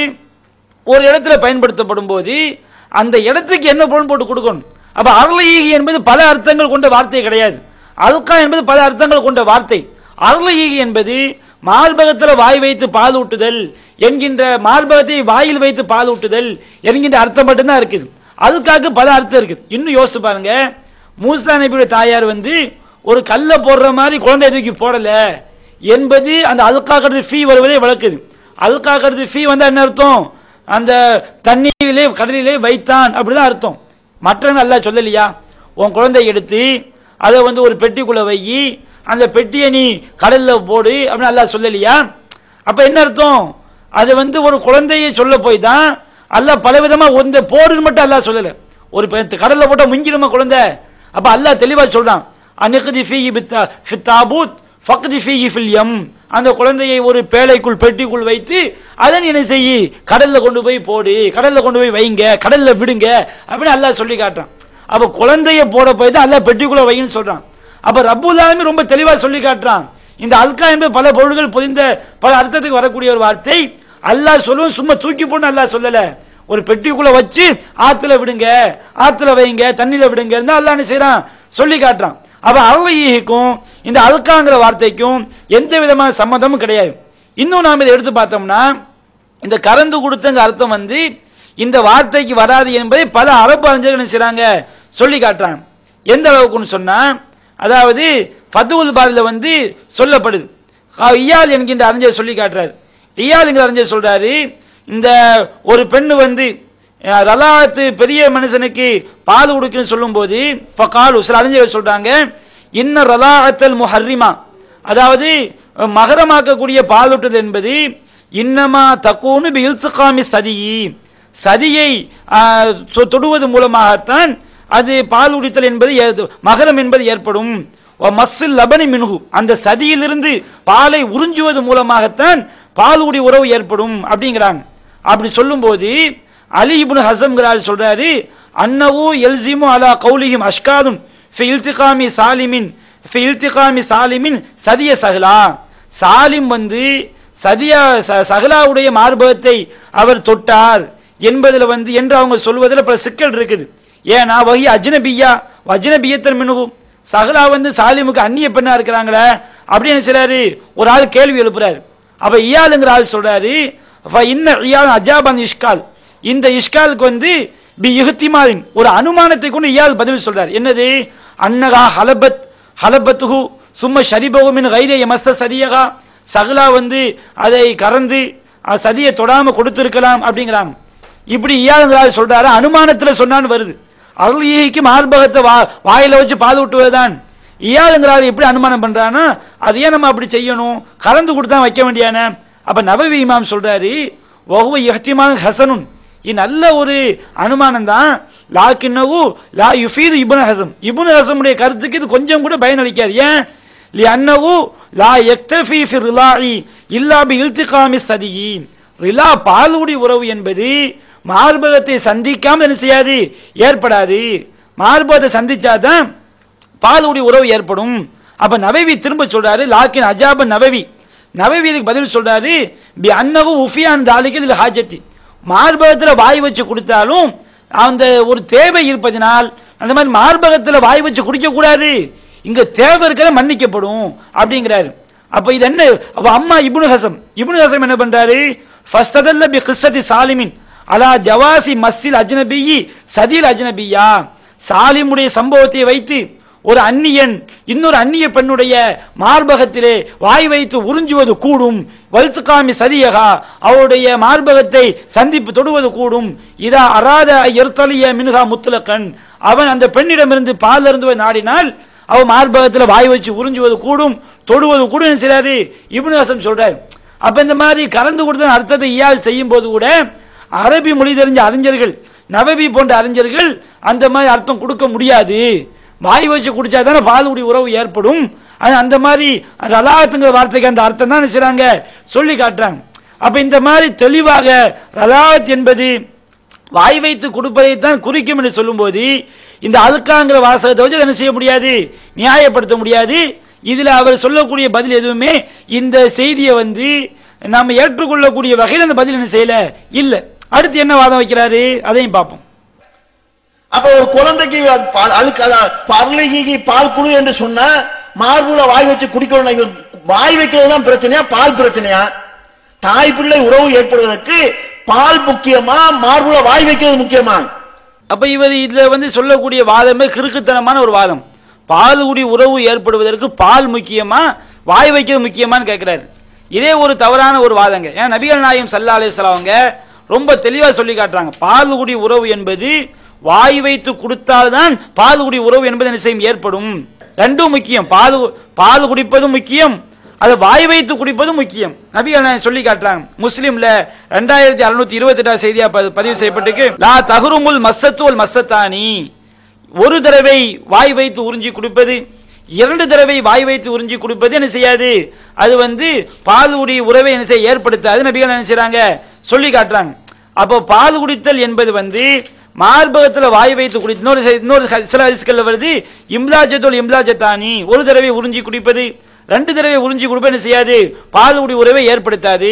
ஒரு இடத்துல பயன்படுத்தப்படும் போது அந்த இடத்துக்கு என்ன பொருள் போட்டு கொடுக்கணும். அப்ப அர்லீஹி என்பது பல அர்த்தங்கள் கொண்ட வார்த்தை கிடையாது. அல்கா என்பது பல அர்த்தங்கள் கொண்ட வார்த்தை. அர்லீஹி என்பது மார்பகத்தில் வாய் வைத்து பால் ஊட்டுதல் என்கின்ற, மார்பகத்தை வாயில் வைத்து பால் ஊட்டுதல் என்கின்ற அர்த்தம் மட்டும்தான் இருக்குது. அதுக்காக பல அர்த்தம் இருக்குது. இன்னும் யோசிச்சு பாருங்க, மூசா நபியுடைய தாயார் வந்து ஒரு கல்ல போடுற மாதிரி குழந்தைய தூக்கி போடல என்பது அந்த அல்கா கருது ஃபீ வருவதை விளக்குது. அல்கா கருது ஃபீ வந்து என்ன அர்த்தம்? அந்த தண்ணீரிலே கடலிலே வைத்தான் அப்படிதான் அர்த்தம். மற்றவங்க அல்லாஹ் சொல்லலையா, உன் குழந்தைய எடுத்து அதை வந்து ஒரு பெட்டிக்குள்ள வை, அந்த பெட்டியை நீ கடல்ல போடு அப்படின்னு அல்லாஹ் சொல்லலையா? அப்ப என்ன அர்த்தம்? அது வந்து ஒரு குழந்தையை சொல்ல போய் தான் அல்லாஹ் பலவிதமா ஒந்த போடுன்னு மட்டும் அல்லாஹ் சொல்லல. ஒரு கடல்ல போட்டா முங்கிருமா குழந்தை? அப்ப அல்லாஹ் தெளிவா சொல்றான், அன்கதி ஃபீஹி ஃபித்தாபூத் ஃபக்தி ஃபீஹி ஃபில் யம், அந்த குழந்தையை ஒரு பேழைக்குள் பெட்டிக்குள் வைத்து அதை என்ன செய்யி கடல்ல கொண்டு போய் போடு, கடல்ல கொண்டு போய் வைங்க, கடல்ல விடுங்க அப்படின்னு அல்லாஹ் சொல்லி காட்டுறான். அப்ப குழந்தைய போட போய் தான் அல்லாஹ் பெட்டிக்குள்ள வைன்னு சொல்றான். அப்ப ரப்புல் ஆலமீன் ரொம்ப தெளிவா சொல்லி காட்டுறான். இந்த அல்கா என்பது பல பொருள்கள் பொதிந்த பல அர்த்தத்துக்கு வரக்கூடிய ஒரு வார்த்தை. அல்லாஹ் சொல்லுவோம் சும்மா தூக்கி போட்டு அல்லாஹ் சொல்லல, ஒரு பெட்டிக்குள்ள வச்சு ஆத்துல விடுங்க, ஆத்துல வைங்க, தண்ணியில விடுங்க அல்லாஹ் என்ன செய்யறான் சொல்லி காட்டுறான். அப்ப அல்கீக்கும் இந்த அல்காங்கிற வார்த்தைக்கும் எந்த விதமான சம்மந்தமும் கிடையாது. இன்னும் நாம் இதை எடுத்து பார்த்தோம்னா இந்த கறந்து கொடுத்தங்க அர்த்தம் வந்து இந்த வார்த்தைக்கு வராது என்பதை பல அரபு அறிஞர்கள் என்ன செய்றாங்க சொல்லி காட்டுறாங்க. எந்த அளவுக்குன்னு சொன்னா, அதாவது ஃபதுல் பாரில வந்து சொல்லப்படுது. இயால் என்கின்ற அறிஞர் சொல்லி காட்டுறாரு. இயால் என்கிற அறிஞர் சொல்றாரு, இந்த ஒரு பெண்ணு வந்து ரலாத்து பெரிய மனுஷனுக்கு பால் கொடுக்குன்னு சொல்லும் போது ஃபகாலு சில அறிஞர்கள் சொல்றாங்க, இன்ன ரலாஅத்தல் முஹர்ரிமா, அதாவது மகரமாக்கக்கூடிய பாலூட்டுதல் என்பது இன்னமா தக்கூனு பி இல்திகாமி சதியி, சதியை தொடுவது மூலமாகத்தான் அது பால் உடித்தல் என்பது மகரம் என்பது ஏற்படும். மஸ்ஸில் லபனி மின்ஹு, அந்த சதியிலிருந்து பாலை உறிஞ்சுவது மூலமாகத்தான் பால் உடி உறவு ஏற்படும் அப்படிங்கிறாங்க. அப்படி சொல்லும்போது அலி இப்னு ஹஸம்ங்கிறார் சொல்றாரு, அன்னவு எல்சிமு அலா கௌலிஹிம் அஷ்காதுன் ஃபி இல்திகாமி சாலிமின் ஃபி இல்திகாமி சாலிமின் சதிய சஹ்லா, சாலிம் வந்து சதியா சஹ்லாவுடைய மார்பகத்தை அவர் தொட்டார் என்பதில் வந்து என்று அவங்க சொல்வதில் பல சிக்கல் இருக்குது. ஏன்னா வஹி அஜ்னபியா அஜ்னபியத்தன் மின்ஹு, சஹ்லா வந்து சாலிமுக்கு அந்நிய பெண்ணா இருக்கிறாங்களே அப்படின்னு சொல்றாரு. ஒரு ஆள் கேள்வி எழுப்புறாரு. அப்ப இயாலுங்கிற ஆள் சொல்றாரு, இன்ன இயால் அஜாபன் இஷ்கால், இந்த இஷ்காலுக்கு வந்து பி இஹ்திமாலின் ஒரு அனுமானத்தை கொண்டு இயால் பதில் சொல்றார். என்னது? அன்னகா ஹலபத்துஹு சும்ம ஷரிபஹு மின் கைரி யமஸ்ஸ சரியகா, சஹ்லா வந்து அதை கறந்து சதியை தொடாம கொடுத்திருக்கலாம் அப்படிங்கிறாங்க. இப்படி இயாலுங்கிற ஆள் சொல்றாரு, அனுமானத்துல சொன்னான்னு வருது. அருளிக்கு மார்பகத்தை வாயில வச்சு பால் ஊட்டுவதுதான். இயாளுங்கிறாரு எப்படி அனுமானம் பண்றான்னா, அது ஏன் நம்ம அப்படி செய்யணும், கலந்து கொடுத்தா வைக்க வேண்டியான. அப்ப நபவி இமாம் சொல்றாரு, வஹுவ இஹ்திமால் ஹஸனுன், இது நல்ல ஒரு அனுமானம் தான். லாக்கின்னஹு லா யுஃபீது இப்னு ஹஸம், இப்னு ஹஸமுடைய கருத்துக்கு இது கொஞ்சம் கூட பயனளிக்காது. ஏன்? லிஅன்னஹு லா யக்தஃபி ஃபி ரிலாஇ இல்லா பி இல்திகாமி ஸதியி, ரிலா பாலுடி உறவு என்பது மார்பகத்தை சந்திக்காம என்ன செய்யாது, ஏற்படாது. மார்பகத்தை சந்திச்சாதான் பாலுடி உறவு ஏற்படும். அப்ப நபவி திரும்ப சொல்றாரு, லாக்கின் அஜாப நபவி, நபவி இதுக்கு பதில் சொல்றாரு, பி அன்னஹு உஃபியான் தாலிக லில் ஹாஜத்தி, மார்பகத்தில் வாய் வச்சு கொடுத்தாலும் அந்த ஒரு தேவை இருப்பதனால் அந்த மாதிரி மார்பகத்தில் வாய் வச்சு குடிக்க கூடாது, இங்க தேவை இருக்கிறத மன்னிக்கப்படும் அப்படிங்கிறாரு. அப்ப இது என்ன? அப்ப அம்மா இப்னு ஹஸம் என்ன பண்றாரு, ஃபஸ்ததல்ல பி கிஸ்ஸதி சாலிமின் அலா ஜவாசி மஸ்ஸில் அஜ்னபியி சதில் அஜ்னபியா, சாலிமுடைய சம்பவத்தை வைத்து ஒரு அந்நியன் இன்னொரு அந்நிய பெண்ணுடைய மார்பகத்திலே வாய் வைத்து உறிஞ்சுவது கூடும். வல்துகாமி சதியகா, அவருடைய மார்பகத்தை சந்திப்பு தொடுவது கூடும். இதா அராத எர்த்தலிய மின்ஹா முத்லகன், அவன் அந்த பெண்ணிடமிருந்து பால் அருந்துவதை நாடினால் அவன் மார்பகத்தில் வாய் வச்சு உறிஞ்சுவது கூடும், தொடுவது கூடும் சிலரு இப்னு ஹஸம் சொல்றார். அப்ப இந்த மாதிரி கலந்து கொடுத்த அர்த்தத்தை இயால் செய்யும் போது கூட அரபி மொழி தெரிஞ்ச அறிஞர்கள், நபவி போன்ற அறிஞர்கள் அந்த மாதிரி அர்த்தம் கொடுக்க முடியாது. வாய் வச்சு குடிச்சாதானே பாலுடி உறவு ஏற்படும். அந்த மாதிரி ரலாத்துங்கிற வார்த்தைக்கு அந்த அர்த்தம் தான் செய்றாங்க சொல்லி காட்டுறாங்க. அப்ப இந்த மாதிரி தெளிவாக ரலாத் என்பது வாய் வைத்து கொடுப்பதைத்தான் குறிக்கும் என்று சொல்லும் போது இந்த அல்காங்கிற வாசகத்தை வச்சு என்ன செய்ய முடியாது, நியாயப்படுத்த முடியாது. இதுல அவர் சொல்லக்கூடிய பதில் எதுவுமே இந்த செய்தியை வந்து நாம ஏற்றுக்கொள்ளக்கூடிய வகையில் அந்த பதில் என்ன செய்யல இல்ல. அடுத்து என்ன வாதம் வைக்கிறாரு அதையும் பார்ப்போம். அப்ப ஒரு குழந்தைக்கு பால் குடு என்று சொன்னா மார்புல வாய் வச்சு குடிக்கணும், வாய் வைக்கிறது தான் பிரச்சனையா, பால் பிரச்சனையா? தாய் பிள்ளை உறவு ஏற்படுவதற்கு பால் முக்கியமா, மார்புல வாய் வைக்கிறது முக்கியமா? அப்ப இவர் இதுல வந்து சொல்லக்கூடிய வாதமே கிறுக்குத்தனமான ஒரு வாதம். பாலுடி உறவு ஏற்படுவதற்கு பால் முக்கியமா, வாய் வைக்கிறது முக்கியமான்னு கேட்கிறாரு. இதே ஒரு தவறான ஒரு வாதங்க. ஏன் நபிகள் நாயகம் ஸல்லல்லாஹு அலைஹி வஸல்லம் அவங்க ரொம்ப தெளிவா சொல்லி காட்டுறாங்க, பாலுடி உறவு என்பது வாய் வைத்து கொடுத்தால்தான் பாலுடி உறவு என்பது என்ன செய்யும், ஏற்படும். ரெண்டும் முக்கியம், பால் குடிப்பதும் முக்கியம், அது வாய் வைத்து குடிப்பதும் முக்கியம். நபிகள் சொல்லி காட்டுறாங்க. முஸ்லிம்ல 2628 செய்தியா பதிவு செய்யப்பட்டிருக்கு. லா தஹ்ருமுல் மஸ்ஸத்து வல் மஸ்ஸத்தானி, ஒரு தடவை வாய் வைத்து உறிஞ்சி குடிப்பது, 2 தடவை வாய் வைத்து உறிஞ்சி குடிப்பது என்ன செய்யாது, அது வந்து பாலுடி உறவை என்ன செய்ய ஏற்படுத்தாது. நபிகள் என்ன செய்றாங்க சொல்லி காட்டுறாங்க. அப்போ பால் குடித்தல் என்பது வந்து மார்பகத்தில் வாய் வைத்து குடி, இன்னொரு சில ஹதீஸ்கள்ல வருது இம்லாஜத்துல் இம்லாஜத்தானி, ஒரு தடவை உறிஞ்சி குடிப்பது, 2 தடவை உறிஞ்சி குடிப்பது என்ன செய்யாது, பாலுடி உறவை ஏற்படுத்தாது.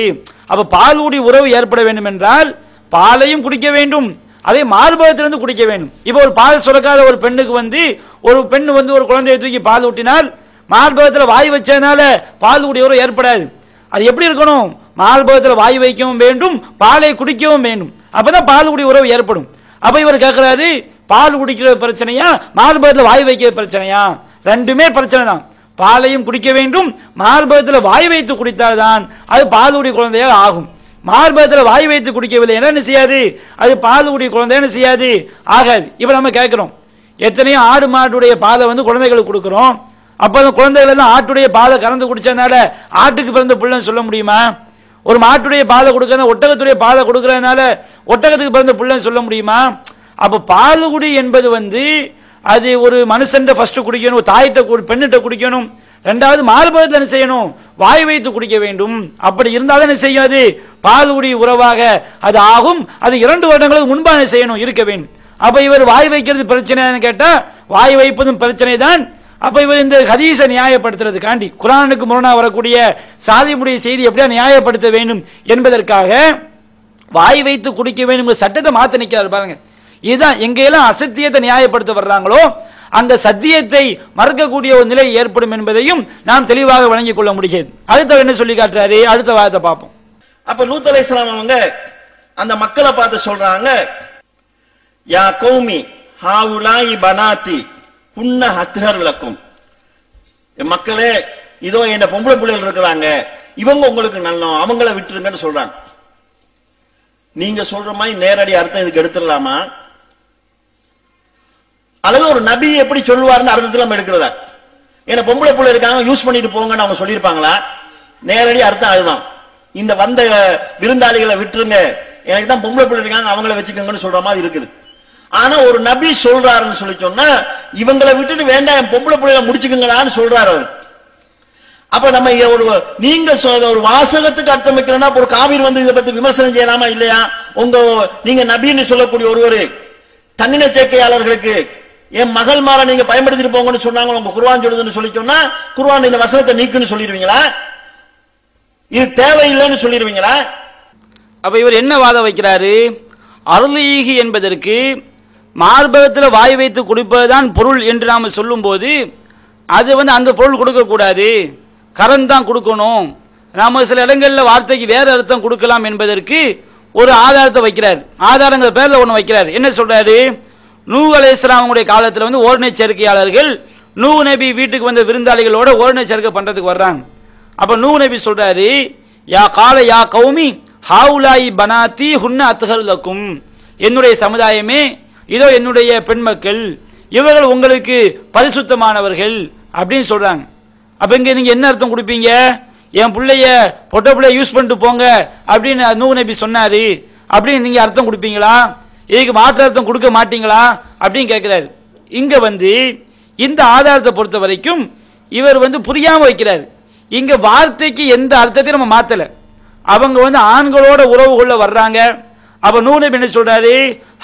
அப்ப பாலுடி உறவு ஏற்பட வேண்டும் என்றால் பாலையும் குடிக்க வேண்டும், அதே மார்பகத்திலிருந்து குடிக்க வேண்டும். இப்போ ஒரு பால் சுரக்காத ஒரு பெண்ணுக்கு ஒரு பெண் ஒரு குழந்தையை தூக்கி பால் ஊட்டினால் மார்பகத்தில் வாய் வச்சதுனால பால் குடி உறவு ஏற்படாது. அது எப்படி இருக்கணும்? மார்பகத்தில் வாய் வைக்கவும் வேண்டும், பாலை குடிக்கவும் வேண்டும். அப்பதான் பால் குடி உறவு ஏற்படும். அப்ப இவர் கேட்கிறாரு, பால் குடிக்கிற பிரச்சனையா மார்பகத்தில் வாய் வைக்கிற பிரச்சனையா? ரெண்டுமே பிரச்சனை தான். பாலையும் குடிக்க வேண்டும், மார்பகத்தில் வாய் வைத்து குடித்தால்தான் அது பாலுடைய குழந்தையாக ஆகும். மார்பகத்தில் வாய் வைத்து குடிக்கவில்லை என்ன செய்யாது? அது பாலுடைய குழந்தை என்ன செய்யாது, ஆகாது. இப்ப நம்ம கேட்கிறோம், எத்தனையோ ஆடு மாட்டுடைய பாலை குழந்தைகளுக்கு கொடுக்கிறோம். அப்ப அந்த குழந்தைகள் எல்லாம் ஆட்டுடைய பாலை கறந்து குடிச்சதுனால ஆட்டுக்கு பிறந்த பிள்ளைன்னு சொல்ல முடியுமா? ஒரு மாட்டுடைய பாலை கொடுக்கறத ஒட்டகத்துடைய பாலை கொடுக்கறதுனால ஒட்டகத்துக்கு பிறந்த பிள்ளைன்னு சொல்ல முடியுமா? அப்ப பாலுகுடி என்பது அது ஒரு மனுஷன் ஃபர்ஸ்ட் குடிக்கணும், தாயிட்ட பெண்ணிட்ட குடிக்கணும், ரெண்டாவது மார்பகத்தில் என்ன செய்யணும், வாய் வைத்து குடிக்க வேண்டும். அப்படி இருந்தாலும் என்ன செய்யாது, பாலுகுடி உறவாக அது ஆகும். அது 2 வருடங்களுக்கு முன்பாக செய்யணும், இருக்க வேண்டும். அப்ப இவர் வாய் வைக்கிறது பிரச்சனை கேட்டா வாய் வைப்பதும் பிரச்சனை தான். அப்ப இவர் இந்த ஹதீஸை நியாயப்படுத்துறதுக்காண்டி குர்ஆனுக்கு முரணா வரக்கூடிய சாதிமுடைய செய்தி எப்படியா நியாயப்படுத்த வேண்டும் என்பதற்காக வாய் வைத்து குடிக்க வேண்டும் சட்டத்தை மாத்த நிக்கிறார் பாருங்க. இதுதான் எங்கெல்லாம் அசத்தியத்தை நியாயப்படுத்த வர்றாங்களோ அந்த சத்தியத்தை மறுக்கக்கூடிய ஒரு நிலை ஏற்படும் என்பதையும் நாம் தெளிவாக வழங்கிக் கொள்ள முடியாது. அடுத்த என்ன சொல்லி காட்டுறாரு, அடுத்த வாதத்தை பார்ப்போம். அப்ப லூத் அலைஹிஸ்ஸலாம் அவங்க அந்த மக்களை பார்த்து சொல்றாங்க, யா கௌமி ஹாவுலாயி பனாத்தி புன்ன ஹத்ஹர் லக்கும். மக்களே, இதோ என்ன பொம்பளை பிள்ளைகள் இருக்கிறாங்க, இவங்க உங்களுக்கு நல்லோம், அவங்கள விட்டுருங்கன்னு சொல்றாங்க. நீங்க சொல்ற மாதிரி நேரடி அர்த்தம் இதுக்கு எடுத்துடலாமா? அல்லது ஒரு நபி எப்படி சொல்லுவாருன்னு அர்த்தத்தில் நம்ம எடுக்கிறதா? ஏன்னா பொம்பளை பிள்ளை இருக்காங்க, யூஸ் பண்ணிட்டு போங்கன்னு அவங்க சொல்லியிருப்பாங்களா? நேரடி அர்த்தம் அதுதான். இந்த வந்த விருந்தாளிகளை விட்டுருங்க, எனக்கு தான் பொம்பளை பிள்ளை இருக்காங்க, அவங்கள வச்சுக்கோங்கன்னு சொல்ற மாதிரி இருக்குது. ஆனா ஒரு நபி சொல்றாருன்னு சொல்லி சொன்னா இவங்களை விட்டுட்டு வேண்டாம், என் பொம்பளை பிள்ளைகளை முடிச்சுக்கங்களான்னு சொல்றாரு அவர். அப்ப நம்ம நீங்க ஒரு வாசகத்துக்கு அர்த்தம் வைக்கிறோம்னா ஒரு காபீர் இதை பத்தி விமர்சனம் செய்யலாமா இல்லையா? நீங்க நபின்னு சொல்லக்கூடிய ஒருவர் தன்னின சேர்க்கையாளர்களுக்கு என் மகள் மாற நீங்க பயன்படுத்திட்டு போங்கன்னு சொன்னாங்க, உங்க குர்ஆன் சொல்லுதுன்னு சொல்லி சொன்னா குர்ஆன் இந்த வசனத்தை நீக்குன்னு சொல்லிடுவீங்களா? இது தேவையில்லைன்னு சொல்லிடுவீங்களா? அப்ப இவர் என்ன வாதம் வைக்கிறாரு, அருளீகி என்பதற்கு மார்பகத்தில் வாய் வைத்து குடிப்பதுதான் பொருள் என்று நாம சொல்லும் போது அது அந்த பொருள் கொடுக்க கூடாது, கரண் தான் கொடுக்கணும். நாம சில இடங்களில் வார்த்தைக்கு வேற அர்த்தம் கொடுக்கலாம் என்பதற்கு ஒரு ஆதாரத்தை வைக்கிறார். ஆதாரங்கள் பேர்ல ஒண்ணு வைக்கிறார். என்ன சொல்றாரு, நூஹ் அலைஹிஸ்ஸலாமுடைய காலத்துல ஓரணை சேர்க்கையாளர்கள் நூஹ் நபி வீட்டுக்கு வந்த விருந்தாளிகளோட ஓரணை சேர்க்கை பண்றதுக்கு வர்றாங்க. அப்ப நூஹ் நபி சொல்றாரு, யா கௌமி ஹாவுலாயி பனாத்தி ஹுன்ன அத்ஹர் லக்கும். என்னுடைய சமுதாயமே, இதோ என்னுடைய பெண்மக்கள், இவர்கள் உங்களுக்கு பரிசுத்தமானவர்கள் அப்படின்னு சொல்றாங்க. அப்ப இங்க நீங்க என்ன அர்த்தம் கொடுப்பீங்க? என் பிள்ளைய பொட்ட பிள்ளைய யூஸ் பண்ணிட்டு போங்க அப்படின்னு நூஹ் நபி சொன்னாரு அப்படின்னு நீங்க அர்த்தம் கொடுப்பீங்களா? இதுக்கு மாற்று அர்த்தம் கொடுக்க மாட்டீங்களா அப்படின்னு கேட்கிறாரு. இங்க இந்த ஆதாரத்தை பொறுத்த வரைக்கும் இவர் புரியாம வைக்கிறார். இங்க வார்த்தைக்கு எந்த அர்த்தத்தையும் நம்ம மாத்தல. அவங்க ஆண்களோட உறவு கொள்ள வர்றாங்க. அப்ப நூஹ் நபி என்ன சொல்றாரு,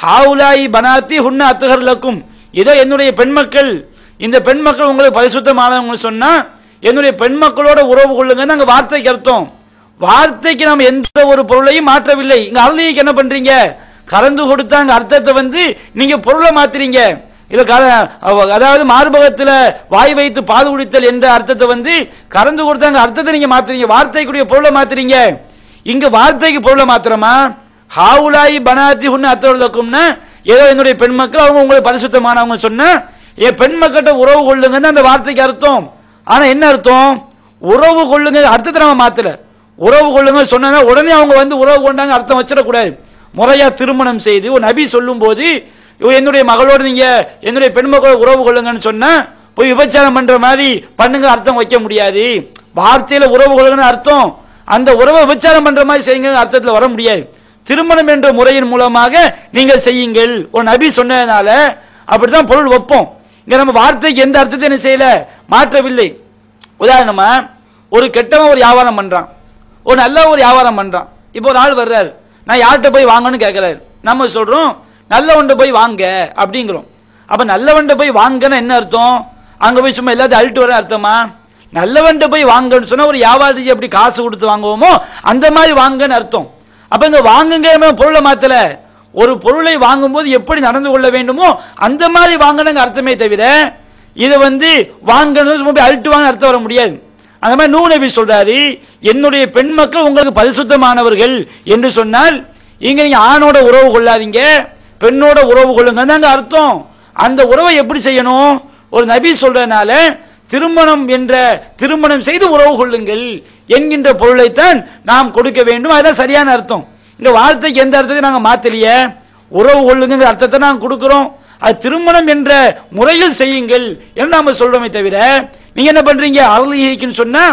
ஹாவுலாயி பனாத்தி ஹுன்ன அத்ஹர் லக்கும். இதோ என்னுடைய பெண்மக்கள், இந்த பெண்மக்கள் உங்களுக்கு பரிசுத்தமானவங்க சொன்னா என்னுடைய பெண்மக்களோட உறவு கொள்ளுங்க அங்க வார்த்தைக்கு அர்த்தம். வார்த்தைக்கு நம்ம எந்த ஒரு பொருளையும் மாற்றவில்லை. இங்க அருளிக்கு என்ன பண்றீங்க, கறந்து கொடுத்தாங்க அர்த்தத்தை நீங்க பொருளை மாத்துறீங்க. இது அதாவது மார்பகத்துல வாய் வைத்து பால் குடித்தல் என்ற அர்த்தத்தை கறந்து கொடுத்தாங்க அர்த்தத்தை நீங்க மாத்துறீங்க, வார்த்தைக்குரிய பொருளை மாத்துறீங்க. இங்க வார்த்தைக்கு பொருளை மாத்திரமா? ஹாவுலாயி பனாத்தி ஹுன்ன அத்ஹர் லக்கும்னா ஏதோ என்னுடைய பெண்மக்கள் அவங்க உங்களுக்கு பரிசுத்தமானவங்க சொன்ன என் பெண்மக்கிட்ட உறவு கொள்ளுங்கன்னு அந்த வார்த்தைக்கு அர்த்தம். ஆனா என்ன அர்த்தம், உறவு கொள்ளுங்க அர்த்தத்தை நம்ம மாத்தல. உறவு கொள்ளுங்க சொன்னா உடனே அவங்க உறவு கொண்டாங்க அர்த்தம் வச்சிடக்கூடாது. முறையா திருமணம் செய்து ஒரு நபி சொல்லும் போது என்னுடைய மகளோடு நீங்க என்னுடைய பெண்மக்களோட உறவு கொள்ளுங்கன்னு சொன்னா போய் விபச்சாரம் பண்ற மாதிரி பண்ணுங்க அர்த்தம் வைக்க முடியாது. வார்த்தையில உறவு கொள்ளுங்கன்னு அர்த்தம், அந்த உறவை விபச்சாரம் பண்ற மாதிரி செய்யுங்க அர்த்தத்துல வர முடியாது. திருமணம் என்ற முறையின் மூலமாக நீங்கள் செய்யுங்கள் ஒரு நபி சொன்னதுனால அப்படித்தான் பொருள் வைப்போம். இங்க நம்ம வார்த்தைக்கு எந்த அர்த்தத்தை என்ன செய்யல, மாற்றவில்லை. உதாரணமா ஒரு கெட்டவன் ஒரு வியாபாரம் பண்றான், ஒரு நல்ல ஒரு வியாபாரம் பண்றான். இப்போ ஒரு ஆள் வர்றாரு, நான் யார்கிட்ட போய் வாங்கன்னு கேட்கிறாரு. நம்ம சொல்றோம் நல்லவன்ட்ட போய் வாங்க அப்படிங்கிறோம். அப்ப நல்லவன்ட்ட போய் வாங்கன்னு என்ன அர்த்தம்? அங்க போய் சும்மா எல்லாத்தையும் அழிட்டு வர அர்த்தமா? நல்லவன்ட்ட போய் வாங்கன்னு சொன்னா ஒரு வியாபாரத்துக்கு எப்படி காசு கொடுத்து வாங்குவோமோ அந்த மாதிரி வாங்கன்னு அர்த்தம். அப்ப இங்க வாங்குங்க பொருளை மாத்தல, ஒரு பொருளை வாங்கும்போது எப்படி நடந்து கொள்ள வேண்டுமோ அந்த மாதிரி வாங்கணுங்க அர்த்தமே தவிர இதை வாங்கணும் அழுட்டு வாங்க அர்த்தம் வர முடியாது. அந்த மாதிரி நூஹ் நபி சொல்றாரு, என்னுடைய பெண் மக்கள் உங்களுக்கு பரிசுத்தமானவர்கள் என்று சொன்னால் இங்க நீங்க ஆணோட உறவு கொள்ளாதீங்க, பெண்ணோட உறவு கொள்ளுங்க தாங்க அர்த்தம். அந்த உறவை எப்படி செய்யணும்? ஒரு நபி சொல்றதுனால திருமணம் செய்து உறவு கொள்ளுங்கள் என்கின்ற பொருளைத்தான் நாம் கொடுக்க வேண்டும். அதுதான் சரியான அர்த்தம். இந்த வார்த்தைக்கு எந்த அர்த்தத்தை நாங்க மாத்தலையே, உறவு கொள்ளுங்கிற அர்த்தத்தை நாங்க கொடுக்கிறோம். அது திருமணம் என்ற முறையில் செய்யுங்கள் என்று நாம சொல்றோமே தவிர நீங்க என்ன பண்றீங்க, அருளிக்குன்னு சொன்னா